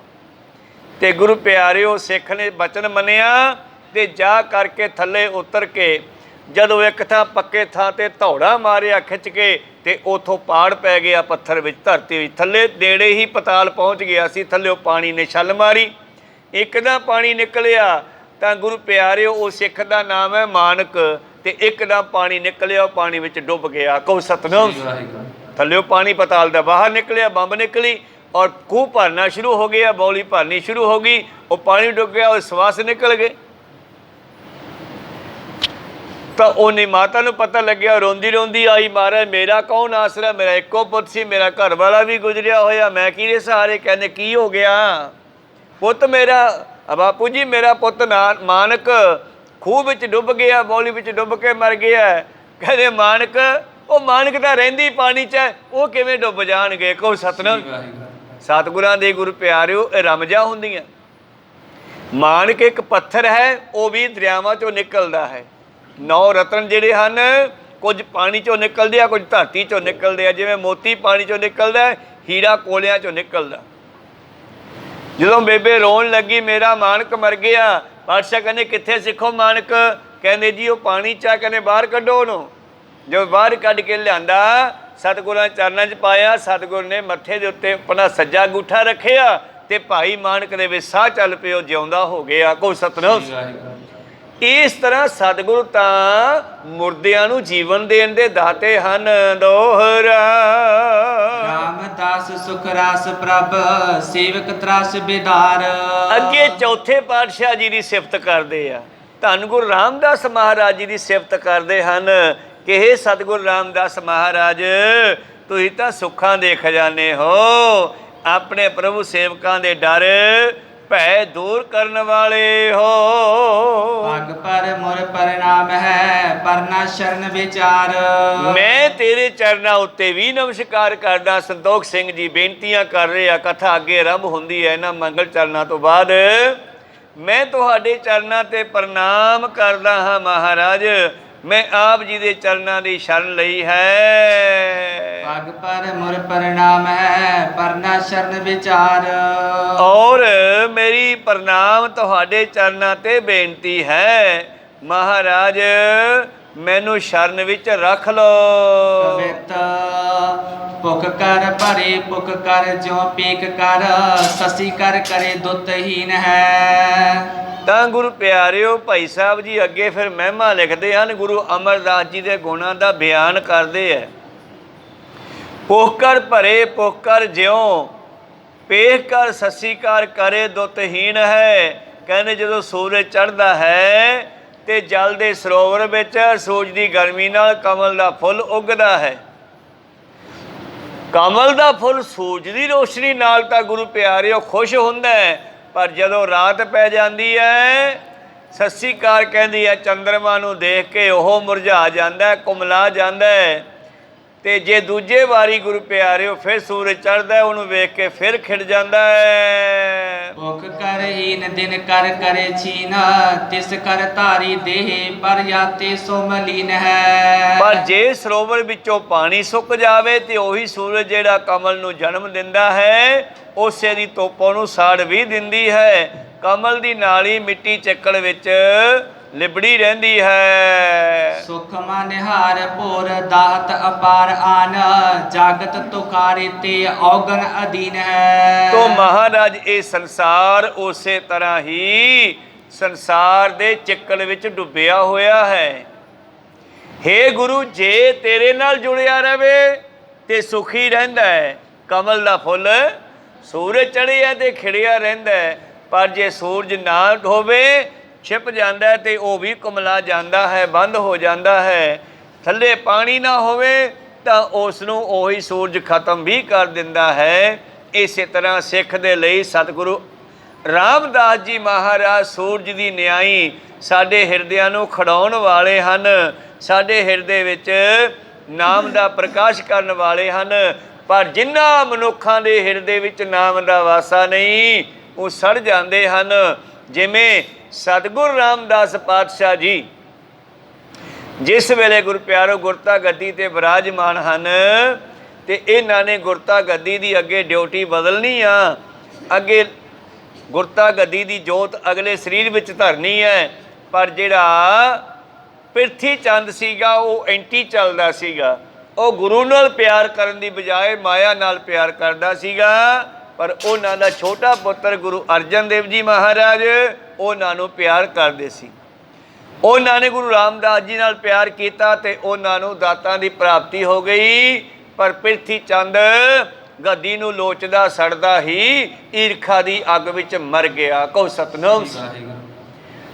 ਤੇ ਗੁਰੂ ਪਿਆਰਿਓ ਸਿੱਖ ਨੇ ਬਚਨ ਮੰਨਿਆ ਤੇ ਜਾ ਕਰਕੇ ਥੱਲੇ ਉਤਰ ਕੇ ਜਦੋਂ ਇੱਕ ਥਾਂ ਪੱਕੇ ਥਾਂ ਤੇ ਧੌੜਾ ਮਾਰਿਆ ਖਿੱਚ ਕੇ, ਤੇ ਉਥੋਂ ਪਾੜ ਪੈ ਗਿਆ ਪੱਥਰ ਵਿੱਚ, ਧਰਤੀ ਵਿੱਚ, ਥੱਲੇ ਨੇੜੇ ਹੀ ਪਤਾਲ ਪਹੁੰਚ ਗਿਆ ਸੀ। ਥੱਲੇ ਪਾਣੀ ਨੇ ਛੱਲ ਮਾਰੀ, ਇੱਕਦਮ ਪਾਣੀ ਨਿਕਲਿਆ। ਤਾਂ ਗੁਰੂ ਪਿਆਰਿਓ ਉਹ ਸਿੱਖ ਦਾ ਨਾਮ ਹੈ ਮਾਨਕ। ਤੇ ਇੱਕਦਮ ਪਾਣੀ ਨਿਕਲਿਆ, ਉਹ ਪਾਣੀ ਵਿੱਚ ਡੁੱਬ ਗਿਆ। ਕਹੋ ਸਤਨਾਮ। ਥੱਲੇ ਪਾਣੀ ਪਤਾਲ ਦਾ ਬਾਹਰ ਨਿਕਲਿਆ, ਬੰਬ ਨਿਕਲੀ ਔਰ ਖੂਹ ਭਰਨਾ ਸ਼ੁਰੂ ਹੋ ਗਿਆ, ਬੌਲੀ ਭਰਨੀ ਸ਼ੁਰੂ ਹੋ ਗਈ, ਉਹ ਪਾਣੀ ਡੁੱਬ ਗਿਆ, ਉਹ ਸਵਾਸ ਨਿਕਲ ਗਏ। ਤਾਂ ਉਹਨੇ ਮਾਤਾ ਨੂੰ ਪਤਾ ਲੱਗਿਆ, ਰੋਂਦੀ ਰੋਂਦੀ ਆਈ, ਮਹਾਰਾਜ ਮੇਰਾ ਕੌਣ ਆਸਰਾ, ਮੇਰਾ ਇੱਕੋ ਪੁੱਤ ਸੀ, ਮੇਰਾ ਘਰ ਵਾਲਾ ਵੀ ਗੁਜ਼ਰਿਆ ਹੋਇਆ, ਮੈਂ ਕਿਹਦੇ ਸਹਾਰੇ? ਕਹਿੰਦੇ ਕੀ ਹੋ ਗਿਆ? ਪੁੱਤ ਮੇਰਾ, ਬਾਪੂ ਜੀ ਮੇਰਾ ਪੁੱਤ ਮਾਨਕ ਖੂਹ ਵਿੱਚ ਡੁੱਬ ਗਿਆ, ਬੌਲੀ ਵਿੱਚ ਡੁੱਬ ਕੇ ਮਰ ਗਿਆ। ਕਹਿੰਦੇ ਮਾਨਕ, ਉਹ ਮਾਨਕ ਤਾਂ ਰਹਿੰਦੀ ਪਾਣੀ 'ਚ ਹੈ, ਉਹ ਕਿਵੇਂ ਡੁੱਬ ਜਾਣਗੇ? ਕਹੋ ਸਤਨਾਮ। ਸਤਿਗੁਰਾਂ ਦੇ ਗੁਰੂ ਪਿਆਰਿਓ ਇਹ ਰਮਜਾਂ ਹੁੰਦੀਆਂ। ਮਾਨਕ ਇੱਕ ਪੱਥਰ ਹੈ, ਉਹ ਵੀ ਦਰਿਆਵਾਂ 'ਚੋਂ ਨਿਕਲਦਾ ਹੈ। 9 ਰਤਨ ਜਿਹੜੇ ਹਨ, ਕੁਝ ਪਾਣੀ 'ਚੋਂ ਨਿਕਲਦੇ ਆ, ਕੁਝ ਧਰਤੀ 'ਚੋਂ ਨਿਕਲਦੇ ਆ। ਜਿਵੇਂ ਮੋਤੀ ਪਾਣੀ 'ਚੋਂ ਨਿਕਲਦਾ, ਹੀਰਾ ਕੋਲਿਆਂ 'ਚੋਂ ਨਿਕਲਦਾ। ਜਦੋਂ ਬੇਬੇ ਰੋਣ ਲੱਗੀ ਮੇਰਾ ਮਾਨਕ ਮਰ ਗਿਆ, ਪਾਤਸ਼ਾਹ ਕਹਿੰਦੇ ਕਿੱਥੇ ਸਿੱਖੋ ਮਾਨਕ? ਕਹਿੰਦੇ ਜੀ ਉਹ ਪਾਣੀ 'ਚ ਆ, ਕਹਿੰਦੇ ਬਾਹਰ ਕੱਢੋ ਉਹਨੂੰ। ਜੋ ਬਾਹਰ ਕੱਢ ਕੇ ਲਿਆਂਦਾ, ਸਤਿਗੁਰਾਂ ਚਰਨਾਂ 'ਚ ਪਾਇਆ। ਸਤਿਗੁਰ ਨੇ ਮੱਥੇ ਦੇ ਉੱਤੇ ਆਪਣਾ ਸੱਜਾ ਅੰਗੂਠਾ ਰੱਖਿਆ ਤੇ ਭਾਈ ਮਾਨਕ ਦੇ ਵਿੱਚ ਸਾਹ ਚੱਲ ਪਿਓ, ਜਿਉਂਦਾ ਹੋ ਗਿਆ। ਕੋਈ ਸਤਨਾਮ। ਇਸ ਤਰ੍ਹਾਂ ਸਤਿਗੁਰੂ ਤਾਂ ਮੁਰਦਿਆਂ ਨੂੰ ਜੀਵਨ ਦੇਣ ਦੇ ਦਾਤੇ ਹਨ। ਦੋਹਰਾ ਰਾਮਦਾਸ ਸੁਖ ਰਾਸ ਪ੍ਰਭ ਸੇਵਕ ਤਰਾਸ ਬਿਦਾਰ। ਅੱਗੇ ਚੌਥੇ ਪਾਤਸ਼ਾਹ ਜੀ ਦੀ ਸਿਫਤ ਕਰਦੇ ਆ, ਧੰਨ ਗੁਰੂ ਰਾਮਦਾਸ ਮਹਾਰਾਜ ਜੀ ਦੀ ਸਿਫਤ ਕਰਦੇ ਹਨ ਕਿ ਹੇ ਸਤਿਗੁਰੂ ਰਾਮਦਾਸ ਮਹਾਰਾਜ, ਤੁਸੀਂ ਤਾਂ ਸੁੱਖਾਂ ਦੇ ਖਜ਼ਾਨੇ ਹੋ, ਆਪਣੇ ਪ੍ਰਭੂ ਸੇਵਕਾਂ ਦੇ ਡਰ ਭੈ ਦੂਰ ਕਰਨ ਵਾਲੇ ਹੋ। ਪਗ ਪਰ ਮੁਰ ਪ੍ਰਣਾਮ ਹੈ, ਪਰਨਾ ਸ਼ਰਨ ਵਿਚਾਰ। ਮੈਂ ਤੇਰੇ ਚਰਨਾਂ ਉੱਤੇ ਵੀ ਨਮਸਕਾਰ ਕਰਦਾ। ਸੰਤੋਖ ਸਿੰਘ ਜੀ ਬੇਨਤੀਆਂ ਕਰ ਰਹੇ ਆ, ਕਥਾ ਅੱਗੇ ਆਰੰਭ ਹੁੰਦੀ ਹੈ ਇਹਨਾਂ ਮੰਗਲ ਚਰਨਾਂ ਤੋਂ ਬਾਅਦ। ਮੈਂ ਤੁਹਾਡੇ ਚਰਨਾਂ ਤੇ ਪ੍ਰਣਾਮ ਕਰਦਾ ਹਾਂ ਮਹਾਰਾਜ, ਮੈਂ ਆਪ ਜੀ ਦੇ ਚਰਨਾਂ ਦੀ ਸ਼ਰਨ ਲਈ ਹੈ। ਪਗ ਪਰ ਮੁਰ ਪ੍ਰਣਾਮ ਹੈ, ਪਰਨਾ ਸ਼ਰਨ ਵਿਚਾਰ। ਔਰ ਮੇਰੀ ਪ੍ਰਣਾਮ ਤੁਹਾਡੇ ਚਰਨਾਂ ਤੇ ਬੇਨਤੀ ਹੈ ਮਹਾਰਾਜ, ਮੈਨੂੰ ਸ਼ਰਨ ਵਿੱਚ ਰੱਖ ਲਓ। ਕਵਿਤ ਭੁਖ ਕਰ ਭਰੇ ਭੁਖ ਕਰ, ਜਿਉ ਪੀਕ ਕਰ ਸਸੀ ਕਰ ਕਰੇ ਦੁੱਤਹੀਨ ਹੈ। ਤਾਂ ਗੁਰੂ ਪਿਆਰਿਓ ਭਾਈ ਸਾਹਿਬ ਜੀ ਅੱਗੇ ਫਿਰ ਮਹਿਮਾ ਲਿਖਦੇ ਹਨ, ਗੁਰੂ ਅਮਰਦਾਸ ਜੀ ਦੇ ਗੁਣਾਂ ਦਾ ਬਿਆਨ ਕਰਦੇ ਹੈ। ਭੁਖ ਕਰ ਭਰੇ ਭੁਖ ਕਰ ਜਿਉ ਪੇਖ ਕਰ ਸਸੀ ਕਰ ਕਰੇ ਦੁੱਤਹੀਨ ਹੈ। ਕਹਿੰਦੇ ਜਦੋਂ ਸੂਰਜ ਚੜ੍ਹਦਾ ਹੈ ਤੇ ਜਲ ਦੇ ਸਰੋਵਰ ਵਿੱਚ ਸੂਰਜ ਦੀ ਗਰਮੀ ਨਾਲ ਕਮਲ ਦਾ ਫੁੱਲ ਉੱਗਦਾ ਹੈ। ਕਮਲ ਦਾ ਫੁੱਲ ਸੂਰਜ ਦੀ ਰੋਸ਼ਨੀ ਨਾਲ ਤਾਂ ਗੁਰੂ ਪਿਆਰਿਓ ਖੁਸ਼ ਹੁੰਦਾ ਹੈ, ਪਰ ਜਦੋਂ ਰਾਤ ਪੈ ਜਾਂਦੀ ਹੈ, ਸਤਿ ਸ਼੍ਰੀ ਅਕਾਲ ਕਹਿੰਦੀ ਹੈ, ਚੰਦਰਮਾ ਨੂੰ ਦੇਖ ਕੇ ਉਹ ਮੁਰਝਾ ਜਾਂਦਾ ਹੈ, ਕੁਮਲਾ ਜਾਂਦਾ ਹੈ। ਤੇ ਜੇ ਦੂਜੇ ਵਾਰੀ ਗੁਰੂ ਪਿਆਰਿਓ ਫਿਰ ਸੂਰਜ ਚੜ੍ਹਦਾ, ਉਹਨੂੰ ਵੇਖ ਕੇ ਫਿਰ ਖਿੜ ਜਾਂਦਾ ਹੈ। ਭੁਖ ਕਰ ਹੀਨ ਦਿਨ ਕਰ ਕਰੇ ਛੀਨ, ਤਿਸ ਕਰ ਧਾਰੀ ਦੇਹ ਪਰ ਜਾਤੇ ਸੋ ਮਲੀਨ ਹੈ। ਪਰ ਜੇ ਸਰੋਵਰ ਵਿੱਚੋਂ ਪਾਣੀ ਸੁੱਕ ਜਾਵੇ ਤੇ ਉਹੀ ਸੂਰਜ ਜਿਹੜਾ ਕਮਲ ਨੂੰ ਜਨਮ ਦਿੰਦਾ ਹੈ, ਉਸੇ ਦੀ ਧੁੱਪ ਉਹਨੂੰ ਸਾੜ ਵੀ ਦਿੰਦੀ ਹੈ। ਕਮਲ ਦੀ ਨਾਲੀ ਮਿੱਟੀ ਚੱਕੜ ਵਿੱਚ ਲਿਬੜੀ ਰਹਿੰਦੀ ਹੈ। ਸੁਖ ਮਨਿਹਾਰ ਭੋਰ ਦਾਤ ਅਪਾਰ ਆਨ, ਜਾਗਤ ਤੁਕਾਰੇ ਤੇ ਔਗਣ ਅਧੀਨ ਹੈ। ਤੋ ਮਹਾਰਾਜ ਇਹ ਸੰਸਾਰ ਉਸੇ ਤਰ੍ਹਾਂ ਹੀ ਸੰਸਾਰ ਦੇ ਚੱਕੜ ਵਿੱਚ ਡੁੱਬਿਆ ਹੋਇਆ ਹੈ। ਹੇ ਗੁਰੂ, ਜੇ ਤੇਰੇ ਨਾਲ ਜੁੜਿਆ ਰਵੇ ਤੇ ਸੁਖੀ ਰਹਿੰਦਾ ਹੈ। ਕਮਲ ਦਾ ਫੁੱਲ ਸੂਰਜ ਚੜ੍ਹਿਆ ਤੇ ਖਿੜਿਆ ਰਹਿੰਦਾ ਹੈ, ਪਰ ਜੇ ਸੂਰਜ ਨਾ ਹੋਵੇ, ਛਿਪ ਜਾਂਦਾ ਹੈ ਤੇ ਉਹ ਵੀ ਕੁਮਲਾ ਜਾਂਦਾ ਹੈ, ਬੰਦ ਹੋ ਜਾਂਦਾ ਹੈ। ਥੱਲੇ ਪਾਣੀ ਨਾ ਹੋਵੇ ਤਾਂ ਉਸ ਨੂੰ ਉਹੀ ਸੂਰਜ ਖਤਮ ਵੀ ਕਰ ਦਿੰਦਾ ਹੈ। ਇਸੇ ਤਰ੍ਹਾਂ ਸਿੱਖ ਦੇ ਲਈ ਸਤਿਗੁਰੂ ਰਾਮਦਾਸ ਜੀ ਮਹਾਰਾਜ ਸੂਰਜ ਦੀ ਨਿਆਈ ਸਾਡੇ ਹਿਰਦਿਆਂ ਨੂੰ ਖੜਾਉਣ ਵਾਲੇ ਹਨ, ਸਾਡੇ ਹਿਰਦੇ ਵਿੱਚ ਨਾਮ ਦਾ ਪ੍ਰਕਾਸ਼ ਕਰਨ ਵਾਲੇ ਹਨ। ਪਰ ਜਿਨ੍ਹਾਂ ਮਨੁੱਖਾਂ ਦੇ ਹਿਰਦੇ ਵਿੱਚ ਨਾਮ ਦਾ ਵਾਸਾ ਨਹੀਂ, ਉਹ ਸੜ ਜਾਂਦੇ ਹਨ। ਜਿਵੇਂ ਸਤਿਗੁਰੂ ਰਾਮਦਾਸ ਪਾਤਸ਼ਾਹ ਜੀ ਜਿਸ ਵੇਲੇ ਗੁਰੂ ਪਿਆਰੋ ਗੁਰਤਾ ਗੱਦੀ ਤੇ ਬਿਰਾਜਮਾਨ ਹਨ, ਤੇ ਇਹਨਾਂ ਨੇ ਗੁਰਤਾ ਗੱਦੀ ਦੀ ਅੱਗੇ ਡਿਊਟੀ ਬਦਲਣੀ ਆ, ਅੱਗੇ ਗੁਰਤਾ ਗੱਦੀ ਦੀ ਜੋਤ ਅਗਲੇ ਸਰੀਰ ਵਿੱਚ ਧਰਨੀ ਹੈ। ਪਰ ਜਿਹੜਾ ਪ੍ਰਿਥੀ ਚੰਦ ਸੀਗਾ, ਉਹ ਐਂਟੀ ਚੱਲਦਾ ਸੀਗਾ। ਉਹ ਗੁਰੂ ਨਾਲ ਪਿਆਰ ਕਰਨ ਦੀ ਬਜਾਏ ਮਾਇਆ ਨਾਲ ਪਿਆਰ ਕਰਦਾ ਸੀਗਾ। ਪਰ ਉਹਨਾਂ ਦਾ ਛੋਟਾ ਪੁੱਤਰ ਗੁਰੂ ਅਰਜਨ ਦੇਵ ਜੀ ਮਹਾਰਾਜ ਉਹਨਾਂ ਨੂੰ ਪਿਆਰ ਕਰਦੇ ਸੀ। ਉਹਨਾਂ ਨੇ ਗੁਰੂ ਰਾਮਦਾਸ ਜੀ ਨਾਲ ਪਿਆਰ ਕੀਤਾ ਤੇ ਉਹਨਾਂ ਨੂੰ ਦਾਤਾਂ ਦੀ ਪ੍ਰਾਪਤੀ ਹੋ ਗਈ। ਪਰ ਪ੍ਰਿਥੀ ਚੰਦ ਗੱਦੀ ਨੂੰ ਲੋਚਦਾ ਸੜਦਾ ਹੀ ਈਰਖਾ ਦੀ ਅੱਗ ਵਿੱਚ ਮਰ ਗਿਆ। ਕਹੋ ਸਤਿਨਾਮ।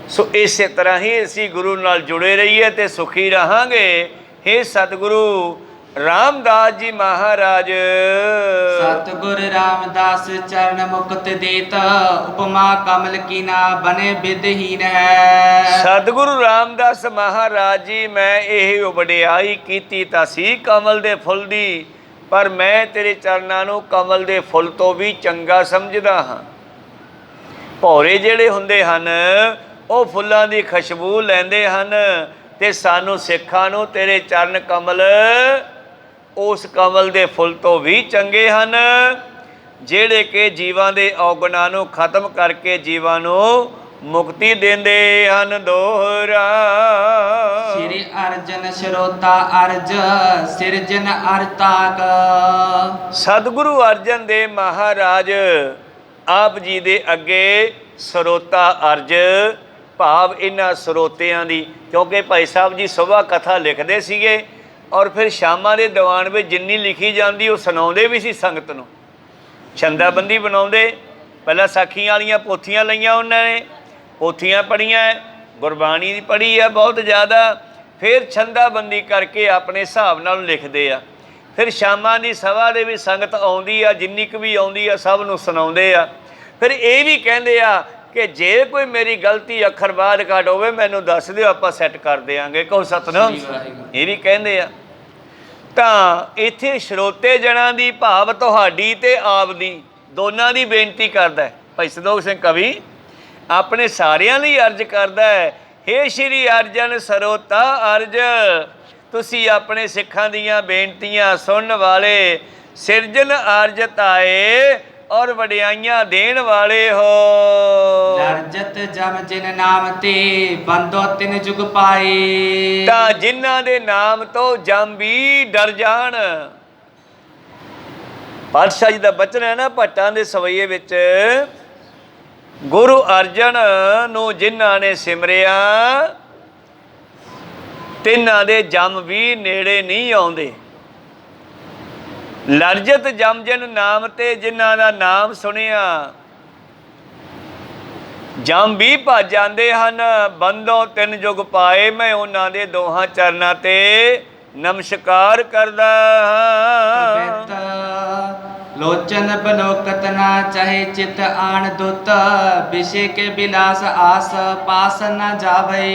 ਸੋ ਇਸੇ ਤਰ੍ਹਾਂ ਹੀ ਅਸੀਂ ਗੁਰੂ ਨਾਲ ਜੁੜੇ ਰਹੀਏ ਤੇ ਸੁਖੀ ਰਹਾਂਗੇ। ਹੇ ਸਤਿਗੁਰੂ ਰਾਮਦਾਸ ਜੀ ਮਹਾਰਾਜ। ਸਤਿਗੁਰ ਰਾਮਦਾਸ ਚਰਨ ਮੁਕਤ ਦੇਤ, ਉਪਮਾ ਕਮਲ ਕੀਨਾ ਬਨੇ ਬਿਦਹੀਨ ਹੈ। ਸਤਿਗੁਰੂ ਰਾਮਦਾਸ ਮਹਾਰਾਜ ਜੀ, ਮੈਂ ਇਹ ਵਡਿਆਈ ਕੀਤੀ ਤਾਂ ਸੀ ਕਮਲ ਦੇ ਫੁੱਲ ਦੀ, ਪਰ ਮੈਂ ਤੇਰੇ ਚਰਨਾਂ ਨੂੰ ਕਮਲ ਦੇ ਫੁੱਲ ਤੋਂ ਵੀ ਚੰਗਾ ਸਮਝਦਾ ਹਾਂ। ਭੌਰੇ ਜਿਹੜੇ ਹੁੰਦੇ ਹਨ, ਉਹ ਫੁੱਲਾਂ ਦੀ ਖੁਸ਼ਬੂ ਲੈਂਦੇ ਹਨ, ਤੇ ਸਾਨੂੰ ਸਿੱਖਾਂ ਨੂੰ ਤੇਰੇ ਚਰਨ ਕਮਲ ਉਸ ਕਮਲ ਦੇ ਫੁੱਲ ਤੋਂ ਵੀ ਚੰਗੇ ਹਨ, ਜਿਹੜੇ ਕਿ ਜੀਵਾਂ ਦੇ ਔਗਣਾਂ ਨੂੰ ਖਤਮ ਕਰਕੇ ਜੀਵਾਂ ਨੂੰ ਮੁਕਤੀ ਦਿੰਦੇ ਹਨ। ਦੋਹਰਾ ਸ੍ਰੀ ਅਰਜਨ ਸਰੋਤਾ ਅਰਜ, ਸਿਰਜਨ ਅਰਤਾਕ। ਸਤਿਗੁਰੂ ਅਰਜਨ ਦੇਵ ਮਹਾਰਾਜ ਆਪ ਜੀ ਦੇ ਅੱਗੇ ਸਰੋਤਾ ਅਰਜ, ਭਾਵ ਇਹਨਾਂ ਸਰੋਤਿਆਂ ਦੀ, ਕਿਉਂਕਿ ਭਾਈ ਸਾਹਿਬ ਜੀ ਸੁਬਾਹ ਕਥਾ ਲਿਖਦੇ ਸੀਗੇ ਔਰ ਫਿਰ ਸ਼ਾਮਾਂ ਦੇ ਦੀਵਾਨ ਵਿੱਚ ਜਿੰਨੀ ਲਿਖੀ ਜਾਂਦੀ ਉਹ ਸੁਣਾਉਂਦੇ ਵੀ ਸੀ ਸੰਗਤ ਨੂੰ। ਛੰਦਾਬੰਦੀ ਬਣਾਉਂਦੇ, ਪਹਿਲਾਂ ਸਾਖੀਆਂ ਵਾਲੀਆਂ ਪੋਥੀਆਂ ਲਈਆਂ ਉਹਨਾਂ ਨੇ, ਪੋਥੀਆਂ ਪੜ੍ਹੀਆਂ, ਗੁਰਬਾਣੀ ਦੀ ਪੜ੍ਹੀ ਆ ਬਹੁਤ ਜ਼ਿਆਦਾ, ਫਿਰ ਛੰਦਾਬੰਦੀ ਕਰਕੇ ਆਪਣੇ ਹਿਸਾਬ ਨਾਲ ਲਿਖਦੇ ਆ। ਫਿਰ ਸ਼ਾਮਾਂ ਦੀ ਸਭਾ ਦੇ ਵਿੱਚ ਸੰਗਤ ਆਉਂਦੀ ਆ, ਜਿੰਨੀ ਕੁ ਵੀ ਆਉਂਦੀ ਆ ਸਭ ਨੂੰ ਸੁਣਾਉਂਦੇ ਆ। ਫਿਰ ਇਹ ਵੀ ਕਹਿੰਦੇ ਆ ਕਿ ਜੇ ਕੋਈ ਮੇਰੀ ਗਲਤੀ ਅੱਖਰ ਬਾਅਦ ਘੱਟ ਹੋਵੇ ਮੈਨੂੰ ਦੱਸ ਦਿਓ, ਆਪਾਂ ਸੈੱਟ ਕਰ ਦਿਆਂਗੇ। ਕਹੋ ਸਤਿਨਾਮ। ਇਹ ਵੀ ਕਹਿੰਦੇ ਆ। ਤਾਂ ਇੱਥੇ ਸਰੋਤੇ ਜਣਾਂ ਦੀ, ਭਾਵ ਤੁਹਾਡੀ ਤੇ ਆਪ ਦੀ, ਦੋਨਾਂ ਦੀ ਬੇਨਤੀ ਕਰਦਾ ਹੈ। ਭਾਈ ਸੰਤੋਖ ਸਿੰਘ ਕਵੀ ਆਪਣੇ ਸਾਰਿਆਂ ਲਈ ਅਰਜ਼ ਕਰਦਾ ਹੈ, ਹੇ ਸ਼੍ਰੀ ਅਰਜਨ ਸਰੋਤਾ ਅਰਜ, ਤੁਸੀਂ ਆਪਣੇ ਸਿੱਖਾਂ ਦੀਆਂ ਬੇਨਤੀਆਂ ਸੁਣਨ ਵਾਲੇ, ਸਿਰਜਨ ਅਰਜ ਤਾਏ ਔਰ ਵਡਿਆਈਆਂ ਦੇਣ ਵਾਲੇ ਹੋ। ਲਰਜਤ ਜਮ ਜਿਨ ਨਾਮ ਤੇ ਬੰਦੋ ਤਿਨ ਜੁਗ ਪਾਏ। ਤਾਂ ਜਿਨ੍ਹਾਂ ਦੇ ਨਾਮ ਤੋਂ ਜਮ ਵੀ ਡਰ ਜਾਣ। ਪਾਤਸ਼ਾਹ ਜੀ ਦਾ ਬਚਨ ਹੈ ਨਾ ਭੱਟਾਂ ਦੇ ਸਵਈਏ ਵਿੱਚ, ਗੁਰੂ ਅਰਜਨ ਨੂੰ ਜਿਨ੍ਹਾਂ ਨੇ ਸਿਮਰਿਆ, ਤਿੰਨਾਂ ਦੇ ਜਮ ਵੀ ਨੇੜੇ ਨਹੀਂ ਆਉਂਦੇ। ਲਰਜਤ ਜਮ ਜਿਨ ਨਾਮ ਤੇ, ਜਿਨ੍ਹਾਂ ਦਾ ਨਾਮ ਸੁਣਿਆ ਜਮ ਵੀ ਭੱਜ ਜਾਂਦੇ ਹਨ। ਬੰਦੋਂ ਤਿੰਨ ਜੁਗ ਪਾਏ, ਮੈਂ ਉਹਨਾਂ ਦੇ ਦੋਹਾਂ ਚਰਨਾਂ ਤੇ ਨਮਸਕਾਰ ਕਰਦਾ ਹਾਂ। लोचन बलोकत ना चाहे चित आन दुत विषय के बिलास आस पास न जावे।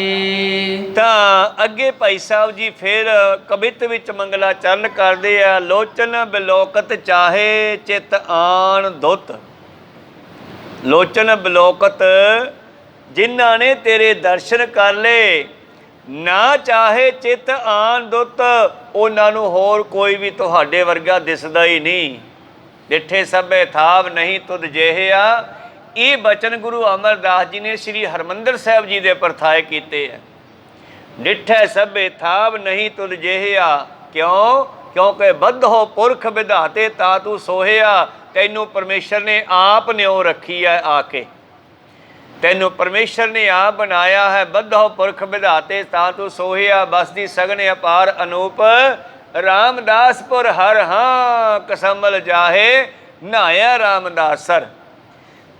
ਤਾਂ ਅੱਗੇ ਭਾਈ ਸਾਹਿਬ ਜੀ ਫਿਰ ਕਵਿਤ ਵਿੱਚ ਮੰਗਲਾ ਚਰਨ ਕਰਦੇ ਆ। ਲੋਚਨ ਬਿਲੋਕਤ ਚਾਹੇ ਚਿਤ ਆਣ ਦੁੱਤ। ਲੋਚਨ ਬਿਲੋਕਤ ਜਿਨ੍ਹਾਂ ਨੇ ਤੇਰੇ ਦਰਸ਼ਨ ਕਰ ਲਏ, ਨਾ ਚਾਹੇ ਚਿਤ ਆਣ ਦੁੱਤ, ਉਹਨਾਂ ਨੂੰ ਹੋਰ ਕੋਈ ਵੀ ਤੁਹਾਡੇ ਵਰਗਾ ਦਿਸਦਾ ਹੀ ਨਹੀਂ। ਡਿੱਠੇ ਸਭੇ ਥਾਵ ਨਹੀਂ ਤੁਧ ਜਿਹਿਆ। ਇਹ ਬਚਨ ਗੁਰੂ ਅਮਰਦਾਸ ਜੀ ਨੇ ਸ੍ਰੀ ਹਰਿਮੰਦਰ ਸਾਹਿਬ ਜੀ ਦੇ ਪਰਥਾਏ ਕੀਤੇ ਹੈ। ਡਿੱਠੇ ਸਭੇ ਥਾਵ ਨਹੀਂ ਤੁਧ ਜਿਹਿਆ। ਕਿਉਂ? ਕਿਉਂਕਿ ਬੱਧੋ ਪੁਰਖ ਵਿਧਾਤੇ ਤਾ ਤੂੰ ਸੋਹਿਆ। ਤੈਨੂੰ ਪਰਮੇਸ਼ਰ ਨੇ ਆਪ ਨਿਉ ਰੱਖੀ ਹੈ ਆ ਕੇ। ਤੈਨੂੰ ਪਰਮੇਸ਼ਰ ਨੇ ਆਪ ਬਣਾਇਆ ਹੈ। ਬੱਧੋ ਪੁਰਖ ਵਿਧਾਤੇ ਤਾ ਤੂੰ ਸੋਹਿਆ। ਬਸਦੀ ਸਗਨ ਅਪਾਰ ਅਨੂਪ ਰਾਮਦਾਸਪੁਰ ਹਰ ਹਾਂ ਕਸਮਲ ਜਾਹੇ ਨਹਾਇਆ ਰਾਮਦਾਸਰ।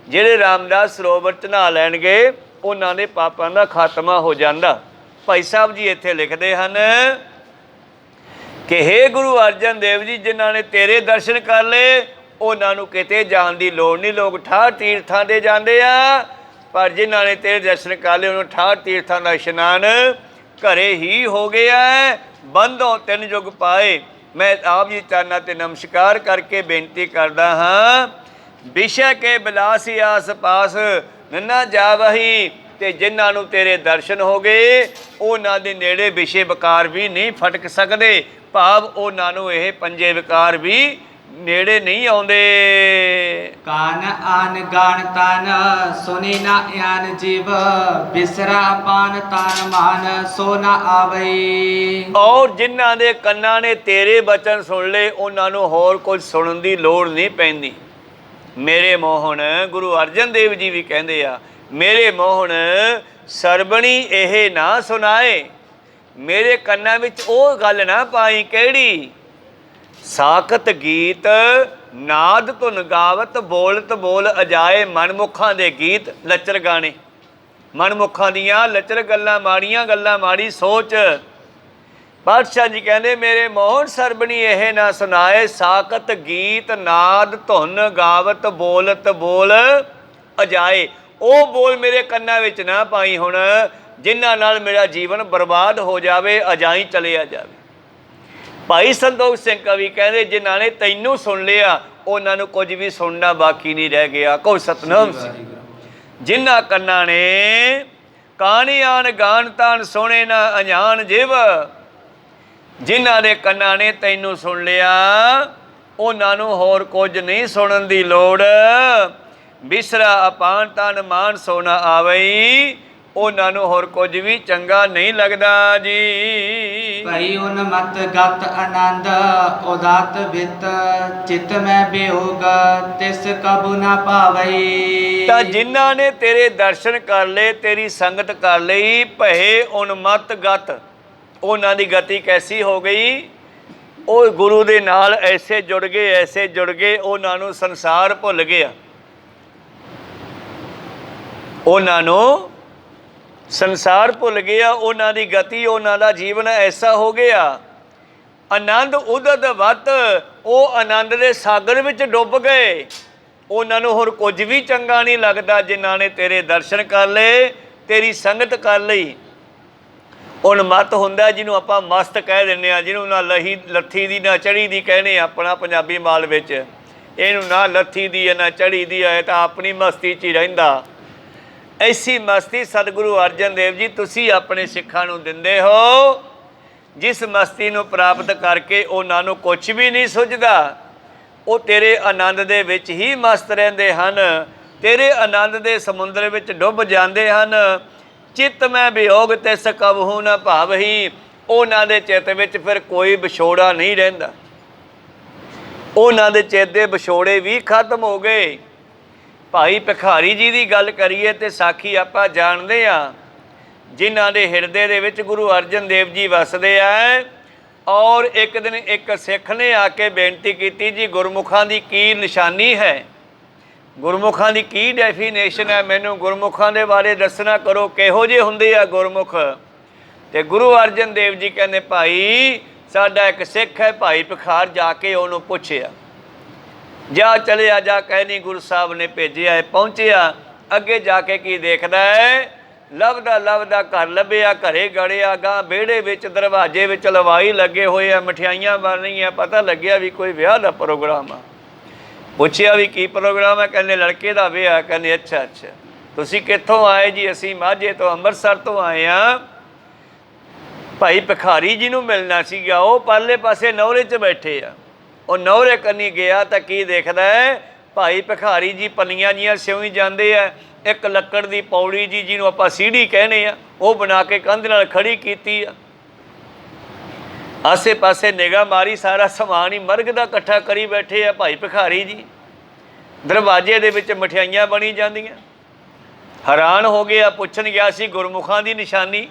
ਜਿਹੜੇ ਰਾਮਦਾਸ ਸਰੋਵਰ 'ਚ ਨਹਾ ਲੈਣਗੇ ਉਹਨਾਂ ਦੇ ਪਾਪਾਂ ਦਾ ਖਾਤਮਾ ਹੋ ਜਾਂਦਾ। ਭਾਈ ਸਾਹਿਬ ਜੀ ਇੱਥੇ ਲਿਖਦੇ ਹਨ ਕਿ ਹੇ ਗੁਰੂ ਅਰਜਨ ਦੇਵ ਜੀ, ਜਿਨ੍ਹਾਂ ਨੇ ਤੇਰੇ ਦਰਸ਼ਨ ਕਰ ਲਏ ਉਹਨਾਂ ਨੂੰ ਕਿਤੇ ਜਾਣ ਦੀ ਲੋੜ ਨਹੀਂ। ਲੋਕ ਠਾਹ ਤੀਰਥਾਂ ਦੇ ਜਾਂਦੇ ਆ, ਪਰ ਜਿਨ੍ਹਾਂ ਨੇ ਤੇਰੇ ਦਰਸ਼ਨ ਕਰ ਲਏ ਉਹਨਾਂ ਠਾਹ ਤੀਰਥਾਂ ਦਾ ਇਸ਼ਨਾਨ ਘਰੇ ਹੀ ਹੋ ਗਿਆ। ਬੰਧੋਂ ਤਿੰਨ ਯੁਗ ਪਾਏ। ਮੈਂ ਆਪ ਜੀ ਚਰਨਾਂ 'ਤੇ ਨਮਸਕਾਰ ਕਰਕੇ ਬੇਨਤੀ ਕਰਦਾ ਹਾਂ, ਵਿਸ਼ੇ ਕੇ ਬਿਲਾਸ ਆਸ ਪਾਸ ਨੰਨਾ ਜਾਵਹੀ। ਤੇ ਜਿਨ੍ਹਾਂ ਨੂੰ ਤੇਰੇ ਦਰਸ਼ਨ ਹੋ ਗਏ ਉਹਨਾਂ ਦੇ ਨੇੜੇ ਵਿਸ਼ੇ ਵਿਕਾਰ ਵੀ ਨਹੀਂ ਫਟਕ ਸਕਦੇ। ਭਾਵ ਉਹਨਾਂ ਨੂੰ ਇਹ ਪੰਜੇ ਵਿਕਾਰ ਵੀ ਨੇੜੇ ਨਹੀਂ ਆਉਂਦੇ। ਕਾਨ ਆਨ ਗਾਣ ਤਨ ਸੁਨੀ ਨਾ ਆਨ ਜੀਵ ਬਿਸਰਾ ਪਾਨ ਤਾਨ ਮਾਨ ਸੋ ਨਾ ਆਵੇ। ਔਰ ਜਿਨ੍ਹਾਂ ਦੇ ਕੰਨਾਂ ਨੇ ਤੇਰੇ ਬਚਨ ਸੁਣ ਲਏ ਉਹਨਾਂ ਨੂੰ ਹੋਰ ਕੁਝ ਸੁਣਨ ਦੀ ਲੋੜ ਨਹੀਂ ਪੈਂਦੀ। ਮੇਰੇ ਮੋਹਨ ਗੁਰੂ ਅਰਜਨ ਦੇਵ ਜੀ ਵੀ ਕਹਿੰਦੇ ਆ, ਮੇਰੇ ਮੋਹਨ ਸਰਬਣੀ ਇਹ ਨਾ ਸੁਣਾਏ। ਮੇਰੇ ਕੰਨਾਂ ਵਿੱਚ ਉਹ ਗੱਲ ਨਾ ਪਾਈ ਕਿਹੜੀ? ਸਾਕਤ ਗੀਤ ਨਾਦ ਧੁਨ ਗਾਵਤ ਬੋਲਤ ਬੋਲ ਅਜਾਏ। ਮਨਮੁਖਾਂ ਦੇ ਗੀਤ ਲੱਚਰ ਗਾਣੇ, ਮਨਮੁਖਾਂ ਦੀਆਂ ਲੱਚਰ ਗੱਲਾਂ ਮਾੜੀਆਂ ਗੱਲਾਂ ਮਾੜੀ ਸੋਚ। ਪਾਤਸ਼ਾਹ ਜੀ ਕਹਿੰਦੇ ਮੇਰੇ ਮੋਹਨ ਸਰਬਣੀ ਇਹ ਨਾ ਸੁਣਾਏ। ਸਾਕਤ ਗੀਤ ਨਾਦ ਧੁਨ ਗਾਵਤ ਬੋਲਤ ਬੋਲ ਅਜਾਏ। ਉਹ ਬੋਲ ਮੇਰੇ ਕੰਨਾਂ ਵਿੱਚ ਨਾ ਪਾਈ ਹੁਣ, ਜਿਨ੍ਹਾਂ ਨਾਲ ਮੇਰਾ ਜੀਵਨ ਬਰਬਾਦ ਹੋ ਜਾਵੇ, ਅਜਾਈ ਚਲਿਆ ਜਾਵੇ। ਭਾਈ ਸੰਤੋਖ ਸਿੰਘ ਕਵੀ ਕਹਿੰਦੇ ਜਿਨ੍ਹਾਂ ਨੇ ਤੈਨੂੰ ਸੁਣ ਲਿਆ ਉਹਨਾਂ ਨੂੰ ਕੁਝ ਵੀ ਸੁਣਨਾ ਬਾਕੀ ਨਹੀਂ ਰਹਿ ਗਿਆ। ਕਹੋ ਸਤਨਾਮ। ਜਿਨ੍ਹਾਂ ਕੰਨਾਂ ਨੇ ਕਾਣੀ ਆਣ ਗਾਣ ਤਾਨ ਸੁਣੇ ਨਾ ਅਣਜਾਣ ਜਿਵ। ਜਿਨ੍ਹਾਂ ਦੇ ਕੰਨਾਂ ਨੇ ਤੈਨੂੰ ਸੁਣ ਲਿਆ ਉਹਨਾਂ ਨੂੰ ਹੋਰ ਕੁਝ ਨਹੀਂ ਸੁਣਨ ਦੀ ਲੋੜ। ਬਿਸਰਾ ਅਪਾਨ ਤਨ ਮਾਨ ਸੋਨਾ ਆਵਈ। ਉਹਨਾਂ ਨੂੰ ਹੋਰ ਕੁਝ ਵੀ ਚੰਗਾ ਨਹੀਂ ਲੱਗਦਾ ਜੀ। ਭਈ ਉਨ ਮਤ ਗਤ ਆਨੰਦ ਉਦਾਤ ਵਿਤ ਚਿਤ ਮੈਂ ਬਿਯੋਗ ਤਿਸ ਕਬੂ ਨਾ ਪਾਵਈ। ਤਾਂ ਜਿਨ੍ਹਾਂ ਨੇ ਤੇਰੇ ਦਰਸ਼ਨ ਕਰ ਲਏ, ਤੇਰੀ ਸੰਗਤ ਕਰ ਲਈ, ਭਏ ਉਨ ਮਤ ਗਤ, ਉਹਨਾਂ ਦੀ ਗਤੀ ਕੈਸੀ ਹੋ ਗਈ? ਉਹ ਗੁਰੂ ਦੇ ਨਾਲ ਐਸੇ ਜੁੜ ਗਏ, ਐਸੇ ਜੁੜ ਗਏ, ਉਹਨਾਂ ਨੂੰ ਸੰਸਾਰ ਭੁੱਲ ਗਿਆ। ਉਹਨਾਂ ਨੂੰ ਸੰਸਾਰ ਭੁੱਲ ਗਿਆ। ਉਹਨਾਂ ਦੀ ਗਤੀ, ਉਹਨਾਂ ਦਾ ਜੀਵਨ ਐਸਾ ਹੋ ਗਿਆ। ਆਨੰਦ ਉਦਤ ਵਤ, ਉਹ ਆਨੰਦ ਦੇ ਸਾਗਰ ਵਿੱਚ ਡੁੱਬ ਗਏ। ਉਹਨਾਂ ਨੂੰ ਹੋਰ ਕੁਝ ਵੀ ਚੰਗਾ ਨਹੀਂ ਲੱਗਦਾ। ਜਿਨ੍ਹਾਂ ਨੇ ਤੇਰੇ ਦਰਸ਼ਨ ਕਰ ਲਏ, ਤੇਰੀ ਸੰਗਤ ਕਰ ਲਈ। ਉਨਮੱਤ ਹੁੰਦਾ ਜਿਹਨੂੰ ਆਪਾਂ ਮਸਤ ਕਹਿ ਦਿੰਦੇ ਹਾਂ, ਜਿਹਨੂੰ ਨਾ ਲੱਥੀ ਦੀ ਨਾ ਚੜੀ ਦੀ ਕਹਿੰਦੇ ਆਪਣਾ ਪੰਜਾਬੀ ਮਾਲ ਵਿੱਚ। ਇਹਨੂੰ ਨਾ ਲੱਥੀ ਦੀ ਹੈ ਨਾ ਚੜੀ ਦੀ ਹੈ, ਤਾਂ ਆਪਣੀ ਮਸਤੀ 'ਚ ਹੀ ਰਹਿੰਦਾ। ਐਸੀ ਮਸਤੀ ਸਤਿਗੁਰੂ ਅਰਜਨ ਦੇਵ ਜੀ ਤੁਸੀਂ ਆਪਣੇ ਸਿੱਖਾਂ ਨੂੰ ਦਿੰਦੇ ਹੋ, ਜਿਸ ਮਸਤੀ ਨੂੰ ਪ੍ਰਾਪਤ ਕਰਕੇ ਉਹਨਾਂ ਨੂੰ ਕੁਛ ਵੀ ਨਹੀਂ ਸੁੱਝਦਾ। ਉਹ ਤੇਰੇ ਆਨੰਦ ਦੇ ਵਿੱਚ ਹੀ ਮਸਤ ਰਹਿੰਦੇ ਹਨ, ਤੇਰੇ ਆਨੰਦ ਦੇ ਸਮੁੰਦਰ ਵਿੱਚ ਡੁੱਬ ਜਾਂਦੇ ਹਨ। ਚਿੱਤ ਮੈਂ ਵਿਯੋਗ ਤਿਸ ਕਬਹੂ ਨਾ ਭਾਵਹੀ। ਉਹਨਾਂ ਦੇ ਚਿੱਤ ਵਿੱਚ ਫਿਰ ਕੋਈ ਵਿਛੋੜਾ ਨਹੀਂ ਰਹਿੰਦਾ। ਉਹਨਾਂ ਦੇ ਚਿੱਤ ਦੇ ਵਿਛੋੜੇ ਵੀ ਖਤਮ ਹੋ ਗਏ। ਭਾਈ ਭਿਖਾਰੀ ਜੀ ਦੀ ਗੱਲ ਕਰੀਏ ਤੇ ਸਾਖੀ ਆਪਾਂ ਜਾਣਦੇ ਹਾਂ, ਜਿਨ੍ਹਾਂ ਦੇ ਹਿਰਦੇ ਦੇ ਵਿੱਚ ਗੁਰੂ ਅਰਜਨ ਦੇਵ ਜੀ ਵਸਦੇ ਆ। ਔਰ ਇੱਕ ਦਿਨ ਇੱਕ ਸਿੱਖ ਨੇ ਆ ਕੇ ਬੇਨਤੀ ਕੀਤੀ, ਜੀ ਗੁਰਮੁਖਾਂ ਦੀ ਕੀ ਨਿਸ਼ਾਨੀ ਹੈ, ਗੁਰਮੁਖਾਂ ਦੀ ਕੀ ਡੈਫੀਨੇਸ਼ਨ ਹੈ, ਮੈਨੂੰ ਗੁਰਮੁਖਾਂ ਦੇ ਬਾਰੇ ਦੱਸਣਾ ਕਰੋ, ਕਿਹੋ ਜਿਹੇ ਹੁੰਦੇ ਆ ਗੁਰਮੁਖ। ਤੇ ਗੁਰੂ ਅਰਜਨ ਦੇਵ ਜੀ ਕਹਿੰਦੇ, ਭਾਈ ਸਾਡਾ ਇੱਕ ਸਿੱਖ ਹੈ ਭਾਈ ਭਿਖਾਰ, ਜਾ ਕੇ ਉਹਨੂੰ ਪੁੱਛਿਆ। ਜਾ ਚਲਿਆ ਜਾ ਕਹਿਨੀ ਗੁਰੂ ਸਾਹਿਬ ਨੇ ਭੇਜਿਆ। ਪਹੁੰਚਿਆ ਅੱਗੇ ਜਾ ਕੇ ਕੀ ਦੇਖਦਾ ਹੈ, ਲੱਭਦਾ ਲੱਭਦਾ ਘਰ ਲੱਭਿਆ, ਘਰੇ ਗੜਿਆ, ਗਾਂ ਵਿਹੜੇ ਵਿੱਚ ਦਰਵਾਜ਼ੇ ਵਿੱਚ ਲਵਾਈ ਲੱਗੇ ਹੋਏ ਆ, ਮਠਿਆਈਆਂ ਬਣ ਰਹੀਆਂ। ਪਤਾ ਲੱਗਿਆ ਵੀ ਕੋਈ ਵਿਆਹ ਦਾ ਪ੍ਰੋਗਰਾਮ ਆ। ਪੁੱਛਿਆ ਵੀ ਕੀ ਪ੍ਰੋਗਰਾਮ ਹੈ, ਕਹਿੰਦੇ ਲੜਕੇ ਦਾ ਵਿਆਹ। ਕਹਿੰਦੇ ਅੱਛਾ ਅੱਛਾ, ਤੁਸੀਂ ਕਿੱਥੋਂ ਆਏ ਜੀ? ਅਸੀਂ ਮਾਝੇ ਤੋਂ, ਅੰਮ੍ਰਿਤਸਰ ਤੋਂ ਆਏ ਹਾਂ। ਭਾਈ ਭਿਖਾਰੀ ਜੀ ਨੂੰ ਮਿਲਣਾ ਸੀਗਾ, ਉਹ ਪਰਲੇ ਪਾਸੇ ਨੌਰੇ 'ਚ ਬੈਠੇ ਆ। ਉਹ ਨੌਰੇ ਕੰਨੀ ਗਿਆ ਤਾਂ ਕੀ ਦੇਖਦਾ ਹੈ, ਭਾਈ ਭਿਖਾਰੀ ਜੀ ਪੱਲੀਆਂ ਜੀਆਂ ਸਿਉਂ ਜਾਂਦੇ ਆ। ਇੱਕ ਲੱਕੜ ਦੀ ਪੌੜੀ ਜੀ, ਜਿਹਨੂੰ ਆਪਾਂ ਸੀੜੀ ਕਹਿੰਦੇ ਆ, ਉਹ ਬਣਾ ਕੇ ਕੰਧ ਨਾਲ ਖੜੀ ਕੀਤੀ ਆ। ਆਸੇ ਪਾਸੇ ਨਿਗਾਹ ਮਾਰੀ, ਸਾਰਾ ਸਮਾਨ ਹੀ ਮਰਗ ਦਾ ਇਕੱਠਾ ਕਰੀ ਬੈਠੇ ਆ ਭਾਈ ਭਿਖਾਰੀ ਜੀ। ਦਰਵਾਜ਼ੇ ਦੇ ਵਿੱਚ ਮਠਿਆਈਆਂ ਬਣੀ ਜਾਂਦੀਆਂ। ਹੈਰਾਨ ਹੋ ਗਿਆ, ਪੁੱਛਣ ਗਿਆ ਸੀ ਗੁਰਮੁਖਾਂ ਦੀ ਨਿਸ਼ਾਨੀ,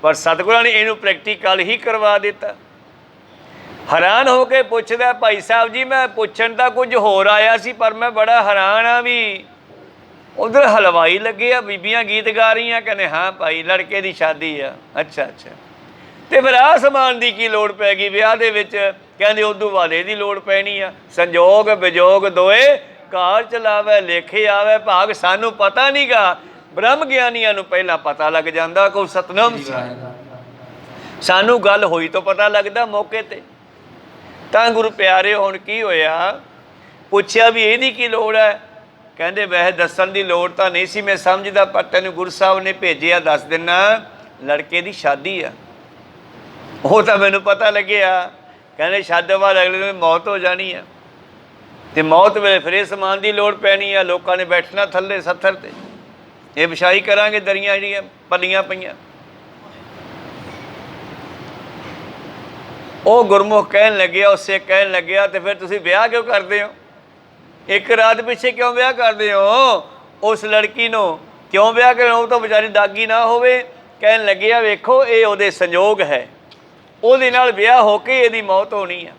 ਪਰ ਸਤਿਗੁਰਾਂ ਨੇ ਇਹਨੂੰ ਪ੍ਰੈਕਟੀਕਲ ਹੀ ਕਰਵਾ ਦਿੱਤਾ। ਹੈਰਾਨ ਹੋ ਕੇ ਪੁੱਛਦਾ, ਭਾਈ ਸਾਹਿਬ ਜੀ ਮੈਂ ਪੁੱਛਣ ਤਾਂ ਕੁਝ ਹੋਰ ਆਇਆ ਸੀ, ਪਰ ਮੈਂ ਬੜਾ ਹੈਰਾਨ ਆ ਵੀ ਉਧਰ ਹਲਵਾਈ ਲੱਗੇ ਆ, ਬੀਬੀਆਂ ਗੀਤ ਗਾ ਰਹੀਆਂ। ਕਹਿੰਦੇ ਹਾਂ ਭਾਈ ਲੜਕੇ ਦੀ ਸ਼ਾਦੀ ਆ। ਅੱਛਾ ਅੱਛਾ, ਤੇ ਫਿਰ ਆਹ ਸਮਾਨ ਦੀ ਕੀ ਲੋੜ ਪੈ ਗਈ ਵਿਆਹ ਦੇ ਵਿੱਚ? ਕਹਿੰਦੇ ਉਦੋਂ ਵਾਲੇ ਦੀ ਲੋੜ ਪੈਣੀ ਆ। ਸੰਜੋਗ ਵਿਜੋਗ ਦੋਏ ਕਾਰ ਚਲਾਵੇ, ਲੇਖੇ ਆਵੇ ਭਾਗ। ਸਾਨੂੰ ਪਤਾ ਨਹੀਂ ਗਾ, ਬ੍ਰਹਮ ਗਿਆਨੀਆਂ ਨੂੰ ਪਹਿਲਾਂ ਪਤਾ ਲੱਗ ਜਾਂਦਾ। ਕੋਈ ਸਤਨਾਮ ਸਾਨੂੰ ਗੱਲ ਹੋਈ ਤੋਂ ਪਤਾ ਲੱਗਦਾ ਮੌਕੇ ਤੇ। ਤਾਂ ਗੁਰੂ ਪਿਆਰੇ ਹੁਣ ਕੀ ਹੋਇਆ, ਪੁੱਛਿਆ ਵੀ ਇਹਦੀ ਕੀ ਲੋੜ ਹੈ? ਕਹਿੰਦੇ ਵੈਸੇ ਦੱਸਣ ਦੀ ਲੋੜ ਤਾਂ ਨਹੀਂ ਸੀ, ਮੈਂ ਸਮਝਦਾ, ਪਰ ਤੈਨੂੰ ਗੁਰੂ ਸਾਹਿਬ ਨੇ ਭੇਜਿਆ ਦੱਸ ਦਿੰਨਾ, ਲੜਕੇ ਦੀ ਸ਼ਾਦੀ ਆ। ਉਹ ਤਾਂ ਮੈਨੂੰ ਪਤਾ ਲੱਗਿਆ। ਕਹਿੰਦੇ ਸ਼ਾਦੀ ਤੋਂ ਬਾਅਦ ਅਗਲੇ ਦਿਨ ਮੌਤ ਹੋ ਜਾਣੀ ਆ, ਤੇ ਮੌਤ ਵੇਲੇ ਫਿਰ ਇਹ ਸਮਾਨ ਦੀ ਲੋੜ ਪੈਣੀ ਆ। ਲੋਕਾਂ ਨੇ ਬੈਠਣਾ ਥੱਲੇ ਸੱਥਰ ਤੇ, ਇਹ ਵਿਛਾਈ ਕਰਾਂਗੇ ਦਰੀਆਂ ਜਿਹੜੀਆਂ ਪੱਲੀਆਂ ਪਈਆਂ। ਉਹ ਗੁਰਮੁਖ ਕਹਿਣ ਲੱਗਿਆ, ਉਸੇ ਕਹਿਣ ਲੱਗਿਆ, ਤੇ ਫਿਰ ਤੁਸੀਂ ਵਿਆਹ ਕਿਉਂ ਕਰਦੇ ਹੋ? ਇੱਕ ਰਾਤ ਪਿੱਛੇ ਕਿਉਂ ਵਿਆਹ ਕਰਦੇ ਹੋ? ਉਸ ਲੜਕੀ ਨੂੰ ਕਿਉਂ ਵਿਆਹ ਕਰਨਾ? ਉਹ ਤਾਂ ਵਿਚਾਰੀ ਦਾਗੀ ਨਾ ਹੋਵੇ। ਕਹਿਣ ਲੱਗਿਆ ਵੇਖੋ ਇਹ ਉਹਦੇ ਸੰਯੋਗ ਹੈ, ਉਹਦੇ ਨਾਲ ਵਿਆਹ ਹੋ ਕੇ ਇਹਦੀ ਮੌਤ ਹੋਣੀ ਆ,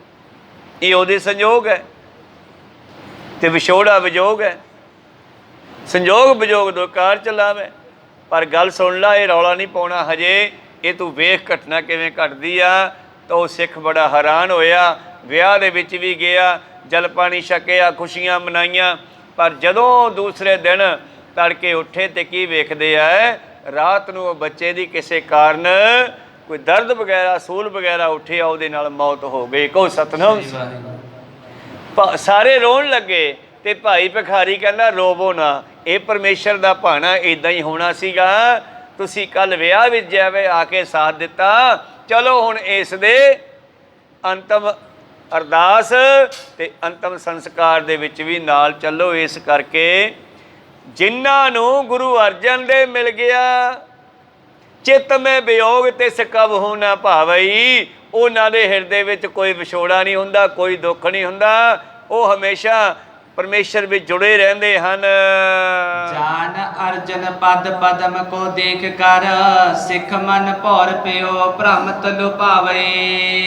ਇਹ ਉਹਦੇ ਸੰਯੋਗ ਹੈ। ਤੇ ਵਿਛੋੜਾ ਵਿਜੋਗ ਹੈ, ਸੰਜੋਗ ਵਿਜੋਗ ਦੋ ਕਾਰ ਚਲਾਵੇ। ਪਰ ਗੱਲ ਸੁਣ ਲਾ, ਇਹ ਰੌਲਾ ਨਹੀਂ ਪਾਉਣਾ ਹਜੇ, ਇਹ ਤੂੰ ਵੇਖ ਘਟਨਾ ਕਿਵੇਂ ਘਟਦੀ ਆ। ਤਾਂ ਉਹ ਸਿੱਖ ਬੜਾ ਹੈਰਾਨ ਹੋਇਆ। ਵਿਆਹ ਦੇ ਵਿੱਚ ਵੀ ਗਿਆ, ਜਲ ਪਾਣੀ ਛਕਿਆ, ਖੁਸ਼ੀਆਂ ਮਨਾਈਆਂ। ਪਰ ਜਦੋਂ ਦੂਸਰੇ ਦਿਨ ਤੜਕੇ ਉੱਠੇ ਤੇ ਕੀ ਵੇਖਦੇ ਆ, ਰਾਤ ਨੂੰ ਉਹ ਬੱਚੇ ਦੀ ਕਿਸੇ ਕਾਰਨ ਕੋਈ ਦਰਦ ਵਗੈਰਾ, ਸੂਲ ਵਗੈਰਾ ਉੱਠਿਆ, ਉਹਦੇ ਨਾਲ ਮੌਤ ਹੋ ਗਈ। ਕਹੋ ਸਤਨਾਮ। ਸਾਰੇ ਰੋਣ ਲੱਗੇ ਤੇ ਭਾਈ ਭਿਖਾਰੀ ਕਹਿੰਦਾ ਰੋਵੋ ਨਾ, ਇਹ ਪਰਮੇਸ਼ਰ ਦਾ ਭਾਣਾ, ਇੱਦਾਂ ਹੀ ਹੋਣਾ ਸੀਗਾ। ਤੁਸੀਂ ਕੱਲ੍ਹ ਵਿਆਹ ਵਿੱਚ ਜਾਵੇ ਆ ਕੇ ਸਾਥ ਦਿੱਤਾ, ਚਲੋ ਹੁਣ ਇਸ ਦੇ ਅੰਤਮ ਅਰਦਾਸ ਤੇ ਅੰਤਮ ਸੰਸਕਾਰ ਦੇ ਵਿੱਚ ਵੀ ਨਾਲ ਚੱਲੋ। ਇਸ ਕਰਕੇ ਜਿਨ੍ਹਾਂ ਨੂੰ ਗੁਰੂ ਅਰਜਨ ਦੇਵ ਮਿਲ ਗਿਆ, ਚਿੱਤ ਮੈਂ ਵਿਯੋਗ ਤਿਸ ਕਬਹੁ ਨਾ ਭਾਵਈ, ਉਹਨਾਂ ਦੇ ਹਿਰਦੇ ਵਿੱਚ ਕੋਈ ਵਿਛੋੜਾ ਨਹੀਂ ਹੁੰਦਾ, ਕੋਈ ਦੁੱਖ ਨਹੀਂ ਹੁੰਦਾ। ਉਹ ਹਮੇਸ਼ਾ ਪਰਮੇਸ਼ਰ ਵਿੱਚ ਜੁੜੇ ਰਹਿੰਦੇ ਹਨ। ਜਾਨ ਅਰਜਨ ਪਦ ਪਦਮ ਕੋ ਦੇਖ ਕਰ, ਸਿੱਖ ਮਨ ਭੌਰ ਪਿਓ ਭ੍ਰਮਤ ਲੁਭਾਵੇ।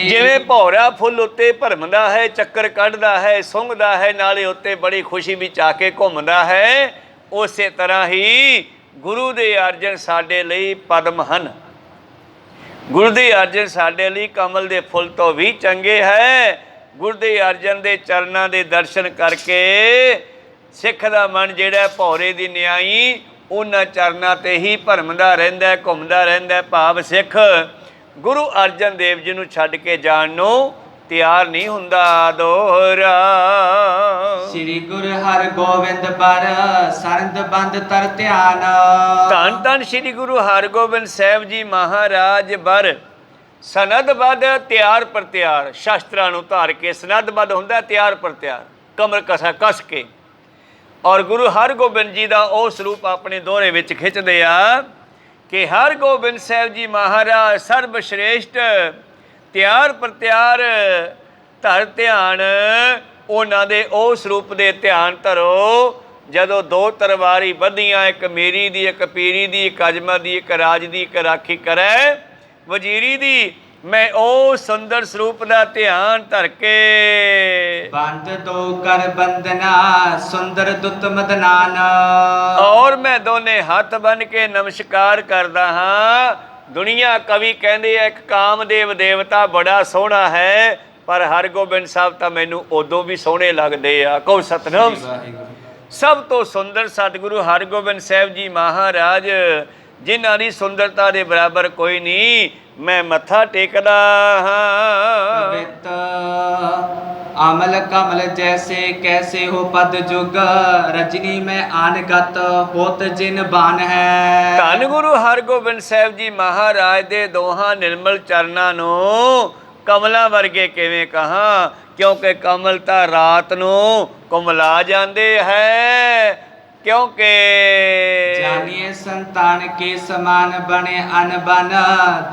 ਜਿਵੇਂ ਭੌਰਾ ਫੁੱਲ ਉੱਤੇ ਭਰਮਦਾ ਹੈ, ਚੱਕਰ ਕੱਢਦਾ ਹੈ, ਸੁੰਘਦਾ ਹੈ, ਨਾਲੇ ਉੱਤੇ ਬੜੀ ਖੁਸ਼ੀ ਵਿੱਚ ਆ ਕੇ ਘੁੰਮਦਾ ਹੈ, ਉਸੇ ਤਰ੍ਹਾਂ ਹੀ ਗੁਰੂ ਦੇ ਅਰਜਨ ਸਾਡੇ ਲਈ ਪਦਮ ਹਨ। ਗੁਰੂ ਦੇ ਅਰਜਨ ਸਾਡੇ ਲਈ ਕਮਲ ਦੇ ਫੁੱਲ ਤੋਂ ਵੀ ਚੰਗੇ ਹੈ। ਗੁਰੂ ਦੇ ਅਰਜਨ ਦੇ ਚਰਨਾਂ ਦੇ ਦਰਸ਼ਨ ਕਰਕੇ ਸਿੱਖ ਦਾ ਮਨ ਜਿਹੜਾ ਭੌਰੇ ਦੀ ਨਿਆਈ ਉਹਨਾਂ ਚਰਨਾਂ 'ਤੇ ਹੀ ਭਰਮਦਾ ਰਹਿੰਦਾ, ਘੁੰਮਦਾ ਰਹਿੰਦਾ। ਭਾਵ ਸਿੱਖ ਗੁਰੂ ਅਰਜਨ ਦੇਵ ਜੀ ਨੂੰ ਛੱਡ ਕੇ ਜਾਣ ਨੂੰ ਤਿਆਰ ਨਹੀਂ ਹੁੰਦਾ। ਦੋਹਰਾ ਸ੍ਰੀ ਗੁਰੂ ਹਰਗੋਬਿੰਦ ਪਰ ਸਰਦ ਬੰਦ ਤਰ ਧਿਆਨ। ਧੰਨ ਧੰਨ ਸ੍ਰੀ ਗੁਰੂ ਹਰਗੋਬਿੰਦ ਸਾਹਿਬ ਜੀ ਮਹਾਰਾਜ ਬਰ ਸਨਦਬੱਧ ਤਿਆਰ ਪਰ ਤਿਆਰ, ਸ਼ਸਤਰਾਂ ਨੂੰ ਧਾਰ ਕੇ। ਸਨਦਬੱਧ ਹੁੰਦਾ ਤਿਆਰ ਪਰ ਤਿਆਰ, ਕਮਰ ਕਸ ਕੇ। ਔਰ ਗੁਰੂ ਹਰਗੋਬਿੰਦ ਜੀ ਦਾ ਉਹ ਸਰੂਪ ਆਪਣੇ ਦੋਹਰੇ ਵਿੱਚ ਖਿੱਚਦੇ ਆ ਕਿ ਹਰਗੋਬਿੰਦ ਸਾਹਿਬ ਜੀ ਮਹਾਰਾਜ ਸਰਬ ਸ਼੍ਰੇਸ਼ਟ, ਤਿਆਰ ਪਰ ਤਿਆਰ, ਧਰ ਧਿਆਨ। ਉਹਨਾਂ ਦੇ ਉਹ ਸਰੂਪ ਦੇ ਧਿਆਨ ਧਰੋ ਜਦੋਂ ਦੋ ਤਲਵਾਰੀ ਬੱਧੀਆਂ, ਇੱਕ ਮੇਰੀ ਦੀ, ਇੱਕ ਪੀਰੀ ਦੀ, ਇੱਕ ਅਜਮਾ ਦੀ, ਇੱਕ ਰਾਜ ਦੀ, ਇੱਕ ਰਾਖੀ ਕਰੈ ਵਜ਼ੀਰੀ ਦੀ। ਮੈਂ ਉਹ ਸੁੰਦਰ ਸਰੂਪ ਦਾ ਧਿਆਨ ਧਰ ਕੇ ਬੰਦ ਦੋ ਕਰ ਬੰਦਨਾ ਸੁੰਦਰ ਦੁੱਤ ਮਦਨਾਨ। ਔਰ ਮੈਂ ਦੋਨੇ ਹੱਥ ਬੰਨ ਕੇ ਨਮਸਕਾਰ ਕਰਦਾ ਹਾਂ। ਦੁਨੀਆ ਕਵੀ ਕਹਿੰਦੇ ਆ ਇੱਕ ਕਾਮਦੇਵ ਦੇਵਤਾ ਬੜਾ ਸੋਹਣਾ ਹੈ, ਪਰ ਹਰਗੋਬਿੰਦ ਸਾਹਿਬ ਤਾਂ ਮੈਨੂੰ ਉਦੋਂ ਵੀ ਸੋਹਣੇ ਲੱਗਦੇ ਆ। ਕਹੋ ਸਤਿਨਾਮ। ਸਭ ਤੋਂ ਸੁੰਦਰ ਸਤਿਗੁਰੂ ਹਰਗੋਬਿੰਦ ਸਾਹਿਬ ਜੀ ਮਹਾਰਾਜ, ਜਿਨ੍ਹਾਂ ਦੀ ਸੁੰਦਰਤਾ ਦੇ ਬਰਾਬਰ ਕੋਈ ਨਹੀਂ। ਮੈਂ ਮੱਥਾ ਟੇਕਦਾ ਹਾਂ। कवित अमल कमल जैसे कैसे हो पद जुग, रजनी में आनगत होत जिन बान है। ਧੰਨ ਗੁਰੂ ਹਰਗੋਬਿੰਦ ਸਾਹਿਬ ਜੀ ਮਹਾਰਾਜ ਦੇ ਦੋਹਾਂ ਨਿਰਮਲ ਚਰਨਾਂ ਨੂੰ ਕਮਲਾਂ ਵਰਗੇ ਕਿਵੇਂ ਕਹਾਂ, ਕਿਉਂਕਿ ਕਮਲ ਤਾਂ ਰਾਤ ਨੂੰ ਕੁਮਲਾ ਜਾਂਦੇ ਹੈ। क्योंकि जानिए संतान के समान बने अनबन,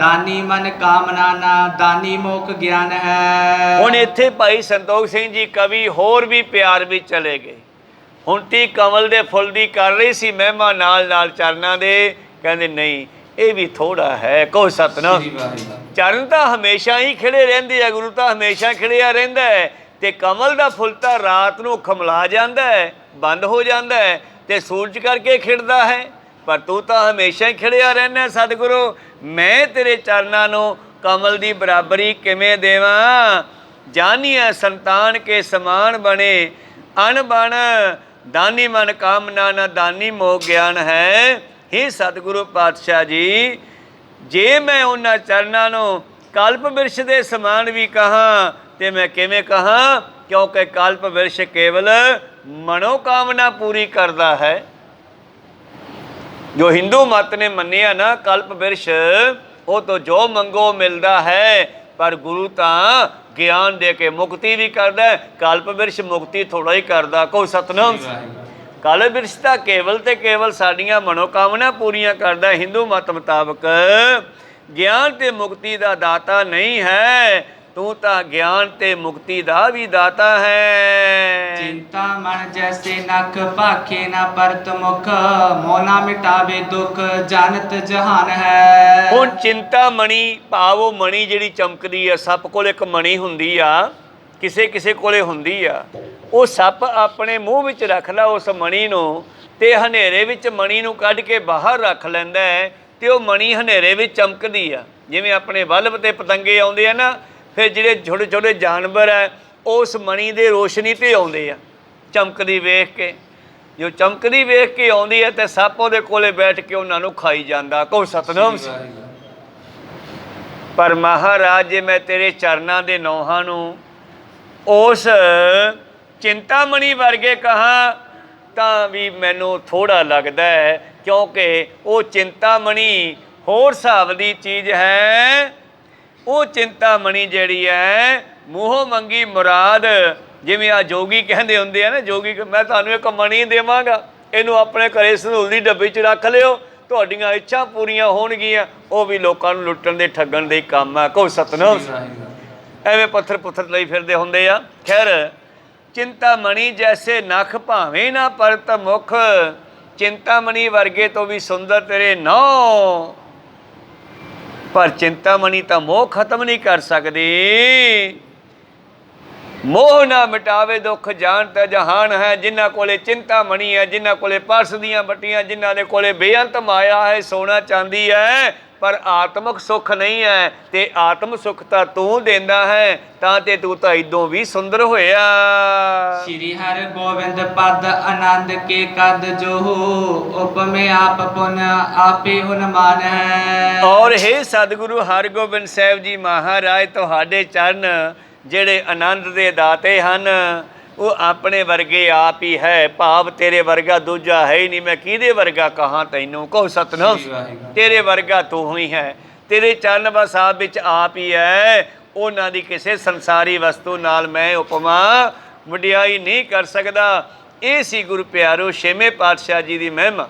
दानी मन कामना ना दानी मोख ज्ञान है। ਹੁਣ ਇੱਥੇ ਭਾਈ ਸੰਤੋਖ ਸਿੰਘ ਜੀ ਕਵੀ ਹੋਰ ਵੀ ਪਿਆਰ ਵੀ ਚਲੇ ਗਏ। ਹੁਣ ਤੀ ਕਮਲ ਦੇ ਫੁੱਲ ਦੀ ਕਰ ਰਹੀ ਸੀ ਮਹਿਮਾ ਨਾਲ ਨਾਲ ਚਰਨਾਂ ਦੇ, ਕਹਿੰਦੇ ਨਹੀਂ ਇਹ ਵੀ ਥੋੜਾ ਹੈ। ਕਹੋ ਸਤਿਨਾਮ। ਚਰਨ ਤਾਂ ਹਮੇਸ਼ਾ ਹੀ ਖਿੜੇ ਰਹਿੰਦੇ ਆ, ਗੁਰੂ ਤਾਂ ਹਮੇਸ਼ਾ ਖਿੜਿਆ ਰਹਿੰਦਾ ਹੈ, ਤੇ ਕਮਲ ਦਾ ਫੁੱਲ ਤਾਂ ਰਾਤ ਨੂੰ ਖਮਲਾ ਜਾਂਦਾ ਹੈ, ਬੰਦ ਹੋ ਜਾਂਦਾ ਹੈ, ਤੇ ਸੂਰਜ ਕਰਕੇ ਖਿੜਦਾ ਹੈ। ਪਰ ਤੂੰ ਤਾਂ ਹਮੇਸ਼ਾ ਹੀ ਖਿੜਿਆ ਰਹਿਣਾ ਸਤਿਗੁਰੂ। ਮੈਂ ਤੇਰੇ ਚਰਨਾਂ ਨੂੰ ਕਮਲ ਦੀ ਬਰਾਬਰੀ ਕਿਵੇਂ ਦੇਵਾਂ। ਜਾਨੀਐ ਸੰਤਾਨ ਕੇ ਸਮਾਨ ਬਣੇ ਅਣਬਣ, ਦਾਨੀ ਮਨ ਕਾਮਨਾ ਨਾ ਦਾਨੀ ਮੋਹ ਗਿਆਨ ਹੈ। ਹੀ ਸਤਿਗੁਰੂ ਪਾਤਸ਼ਾਹ ਜੀ, ਜੇ ਮੈਂ ਉਹਨਾਂ ਚਰਨਾਂ ਨੂੰ ਕਲਪ ਬਿਰਸ਼ ਦੇ ਸਮਾਨ ਵੀ ਕਹਾਂ ਤੇ ਮੈਂ ਕਿਵੇਂ ਕਹਾਂ, ਕਿਉਂਕਿ ਕਲਪ ਬਿਰਸ਼ ਕੇਵਲ ਮਨੋਕਾਮਨਾ ਪੂਰੀ ਕਰਦਾ ਹੈ। ਜੋ ਹਿੰਦੂ ਮਤ ਨੇ ਮੰਨਿਆ ਨਾ ਕਲਪ ਬਿਰਸ਼, ਉਹ ਤੋਂ ਜੋ ਮੰਗੋ ਮਿਲਦਾ ਹੈ, ਪਰ ਗੁਰੂ ਤਾਂ ਗਿਆਨ ਦੇ ਕੇ ਮੁਕਤੀ ਵੀ ਕਰਦਾ। ਕਲਪ ਬਿਰਸ਼ ਮੁਕਤੀ ਥੋੜਾ ਹੀ ਕਰਦਾ। ਕਹੋ ਸਤਿਨਾਮ। ਕਲਪ ਬਿਰਸ਼ ਤਾਂ ਕੇਵਲ ਤੇ ਕੇਵਲ ਸਾਡੀਆਂ ਮਨੋਕਾਮਨਾ ਪੂਰੀਆਂ ਕਰਦਾ। ਹਿੰਦੂ ਮਤ ਮੁਤਾਬਕ ਗਿਆਨ ਤੇ ਮੁਕਤੀ ਦਾ ਦਾਤਾ ਨਹੀਂ ਹੈ, ਤੂੰ ਤਾਂ ਗਿਆਨ ਤੇ ਮੁਕਤੀ ਦਾ ਵੀ ਦਾਤਾ ਹੈ। चिंता मन जैसे नख भाखे ना परत मुख, मोना मिटावे दुख जानत जहान है। ਹੁਣ ਚਿੰਤਾ ਮਣੀ ਭਾਵ ਉਹ ਮਣੀ ਜਿਹੜੀ ਚਮਕਦੀ ਆ। ਸੱਪ ਕੋਲ ਇੱਕ ਮਣੀ ਹੁੰਦੀ ਆ, ਕਿਸੇ ਕਿਸੇ ਕੋਲੇ ਹੁੰਦੀ ਆ। ਉਹ ਸੱਪ ਆਪਣੇ ਮੂੰਹ ਵਿੱਚ ਰੱਖਦਾ ਉਸ ਮਣੀ ਨੂੰ, ਤੇ ਹਨੇਰੇ ਵਿੱਚ ਮਣੀ ਨੂੰ ਕੱਢ ਕੇ ਬਾਹਰ ਰੱਖ ਲੈਂਦਾ ਹੈ, ਤੇ ਉਹ ਮਣੀ ਹਨੇਰੇ ਵਿੱਚ ਚਮਕਦੀ ਆ। ਜਿਵੇਂ ਆਪਣੇ ਬਲਬ ਤੇ ਪਤੰਗੇ ਆਉਂਦੇ ਆ ਨਾ, ਫਿਰ ਜਿਹੜੇ ਛੋਟੇ ਛੋਟੇ ਜਾਨਵਰ ਹੈ ਉਸ ਮਣੀ ਦੇ ਰੋਸ਼ਨੀ ਤੇ ਆਉਂਦੇ ਆ, ਚਮਕਦੀ ਵੇਖ ਕੇ। ਜੋ ਚਮਕਦੀ ਵੇਖ ਕੇ ਆਉਂਦੀ ਹੈ ਤੇ ਸੱਪ ਉਹਦੇ ਕੋਲੇ ਬੈਠ ਕੇ ਉਹਨਾਂ ਨੂੰ ਖਾਈ ਜਾਂਦਾ। ਕਹੋ ਸਤਿਨਾਮ। ਪਰ ਮਹਾਰਾਜ, ਜੇ ਮੈਂ ਤੇਰੇ ਚਰਨਾਂ ਦੇ ਨੌਹਾਂ ਨੂੰ ਉਸ ਚਿੰਤਾਮਣੀ ਵਰਗੇ ਕਹਾਂ ਤਾਂ ਵੀ ਮੈਨੂੰ ਥੋੜਾ ਲੱਗਦਾ ਹੈ, ਕਿਉਂਕਿ ਉਹ ਚਿੰਤਾਮਣੀ ਹੋਰ ਹਿਸਾਬ ਦੀ ਚੀਜ਼ ਹੈ। ਉਹ ਚਿੰਤਾਮਣੀ ਜਿਹੜੀ ਹੈ ਮੂੰਹੋਂ ਮੰਗੀ ਮੁਰਾਦ, ਜਿਵੇਂ ਆ ਜੋਗੀ ਕਹਿੰਦੇ ਹੁੰਦੇ ਆ ਨਾ, ਜੋਗੀ ਮੈਂ ਤੁਹਾਨੂੰ ਇੱਕ ਮਣੀ ਦੇਵਾਂਗਾ, ਇਹਨੂੰ ਆਪਣੇ ਘਰੇ ਸੰਧੂਲ ਦੀ ਡੱਬੀ 'ਚ ਰੱਖ ਲਿਓ, ਤੁਹਾਡੀਆਂ ਇੱਛਾ ਪੂਰੀਆਂ ਹੋਣਗੀਆਂ। ਉਹ ਵੀ ਲੋਕਾਂ ਨੂੰ ਲੁੱਟਣ ਦੇ ਠੱਗਣ ਦੇ ਕੰਮ ਆ। ਕਹੋ ਸਤਿਨਾਮ। ਐਵੇਂ ਪੱਥਰ ਪੁੱਥਰ ਲਈ ਫਿਰਦੇ ਹੁੰਦੇ ਆ। ਖੈਰ, ਚਿੰਤਾਮਣੀ ਜੈਸੇ ਨਖ ਭਾਵੇਂ ਨਾ ਪਰਤ ਮੁਖ, ਚਿੰਤਾਮਣੀ ਵਰਗੇ ਤੋਂ ਵੀ ਸੁੰਦਰ ਤੇਰੇ ਨੌ। ਪਰ ਚਿੰਤਾਮਣੀ ਤਾਂ ਮੋਹ ਖਤਮ ਨਹੀਂ ਕਰ ਸਕਦੀ। ਮੋਹ ਨਾ ਮਿਟਾਵੇ ਦੁੱਖ ਜਾਣਤ ਜਹਾਨ ਹੈ। ਜਿਨ੍ਹਾਂ ਕੋਲੇ ਚਿੰਤਾਮਣੀ ਹੈ, ਜਿਨ੍ਹਾਂ ਕੋਲੇ ਪਰਸ ਦੀਆਂ ਬੱਟੀਆਂ, ਜਿਨ੍ਹਾਂ ਦੇ ਕੋਲੇ ਬੇਅੰਤ ਮਾਇਆ ਹੈ, ਸੋਨਾ ਚਾਂਦੀ ਹੈ, ਪਰ ਆਤਮਿਕ ਸੁੱਖ ਨਹੀਂ ਹੈ। ਤੇ ਆਤਮ ਸੁੱਖ ਤਾਂ ਤੂੰ ਦਿੰਦਾ ਹੈ, ਤਾਂ ਤੇ ਤੂੰ ਤਾਂ ਇਦੋਂ ਵੀ ਸੁੰਦਰ ਹੋਇਆ। श्री हर गोविंद पद आनंद के कद जो हो, उपमे आप पुन आपे हुनमान है। ਔਰ ਹੇ ਸਤਿਗੁਰੂ ਹਰਗੋਬਿੰਦ ਸਾਹਿਬ ਜੀ ਮਹਾਰਾਜ, ਤੁਹਾਡੇ ਚਰਨ ਜਿਹੜੇ ਆਨੰਦ ਦੇ ਦਾਤੇ ਹਨ, ਉਹ ਆਪਣੇ ਵਰਗੇ ਆਪ ਹੀ ਹੈ। ਭਾਵ ਤੇਰੇ ਵਰਗਾ ਦੂਜਾ ਹੈ ਹੀ ਨਹੀਂ। ਮੈਂ ਕਿਹਦੇ ਵਰਗਾ ਕਹਾਂ ਤੈਨੂੰ। ਕਹੋ ਸਤਿਨਾਮ। ਤੇਰੇ ਵਰਗਾ ਤੂੰ ਹੀ ਹੈ। ਤੇਰੇ ਚਰਨ ਬਸ ਆਪ ਵਿੱਚ ਆਪ ਹੀ ਹੈ। ਉਹਨਾਂ ਦੀ ਕਿਸੇ ਸੰਸਾਰੀ ਵਸਤੂ ਨਾਲ ਮੈਂ ਉਪਮਾ ਵਡਿਆਈ ਨਹੀਂ ਕਰ ਸਕਦਾ। ਇਹ ਸੀ ਗੁਰੂ ਪਿਆਰੋ ਛੇਵੇਂ ਪਾਤਸ਼ਾਹ ਜੀ ਦੀ ਮਹਿਮਾ।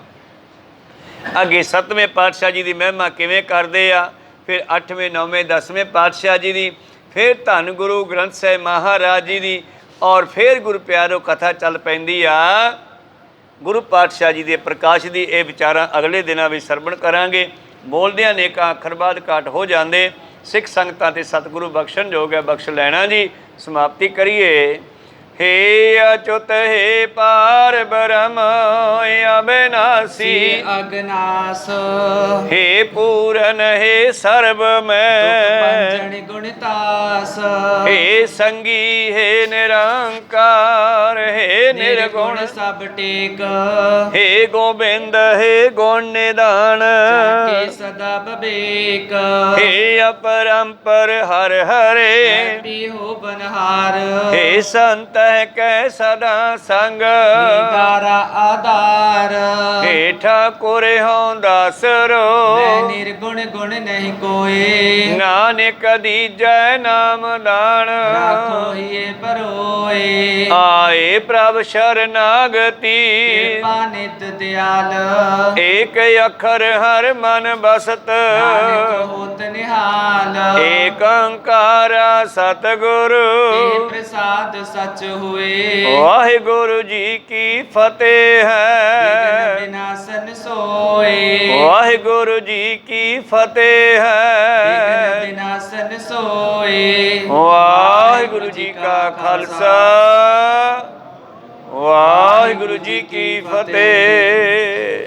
ਅੱਗੇ ਸੱਤਵੇਂ ਪਾਤਸ਼ਾਹ ਜੀ ਦੀ ਮਹਿਮਾ ਕਿਵੇਂ ਕਰਦੇ ਆ, ਫਿਰ 8ਵੇਂ 9ਵੇਂ 10ਵੇਂ ਪਾਤਸ਼ਾਹ ਜੀ ਦੀ, ਫਿਰ ਧੰਨ ਗੁਰੂ ਗ੍ਰੰਥ ਸਾਹਿਬ ਮਹਾਰਾਜ ਜੀ ਦੀ, ਔਰ ਫਿਰ ਗੁਰੂ ਪਿਆਰੋ ਕਥਾ ਚੱਲ ਪੈਂਦੀ ਆ ਗੁਰੂ ਪਾਤਸ਼ਾਹ ਜੀ ਦੇ ਪ੍ਰਕਾਸ਼ ਦੀ। ਇਹ ਵਿਚਾਰਾਂ ਅਗਲੇ ਦਿਨਾਂ ਵਿੱਚ ਸਰਵਣ ਕਰਾਂਗੇ। ਬੋਲਦਿਆਂ ਨੇਕਾਂ ਅੱਖਰ ਬਾਅਦ ਘੱਟ ਹੋ ਜਾਂਦੇ। ਸਿੱਖ ਸੰਗਤਾਂ ਤੇ ਸਤਿਗੁਰੂ ਬਖਸ਼ਣ ਯੋਗ ਹੈ, ਬਖਸ਼ ਲੈਣਾ ਜੀ। ਸਮਾਪਤੀ ਕਰੀਏ। हे अच्युत हे पार ब्रह्म अविनाशी अगनास हे पूरन हे सर्वमय गुणतास हे संगी हे निरंकार हे निर्गुण सब टेक हे गोविंद हे गुण निदान सदा बबेक हे अपरंपर हर हरे हो बनहार हे संत कै सदा संग दारा आधार हे ठाकुर हों दासरो निर्गुण गुण नहीं कोई नानक दीजै नाम दान राखो ये परोए आए प्रभ शरणागति कृपा नित दयाल एक अखर हर मन बसत होत निहाल एक ओंकार सतगुरु प्रसाद सच हुए वाहिगुरु जी की फतेह है विनाशन सोए वाहिगुरु जी की फतेह है विनाशन सोए वाहिगुरु जी का खालसा वाहिगुरु जी की फतेह।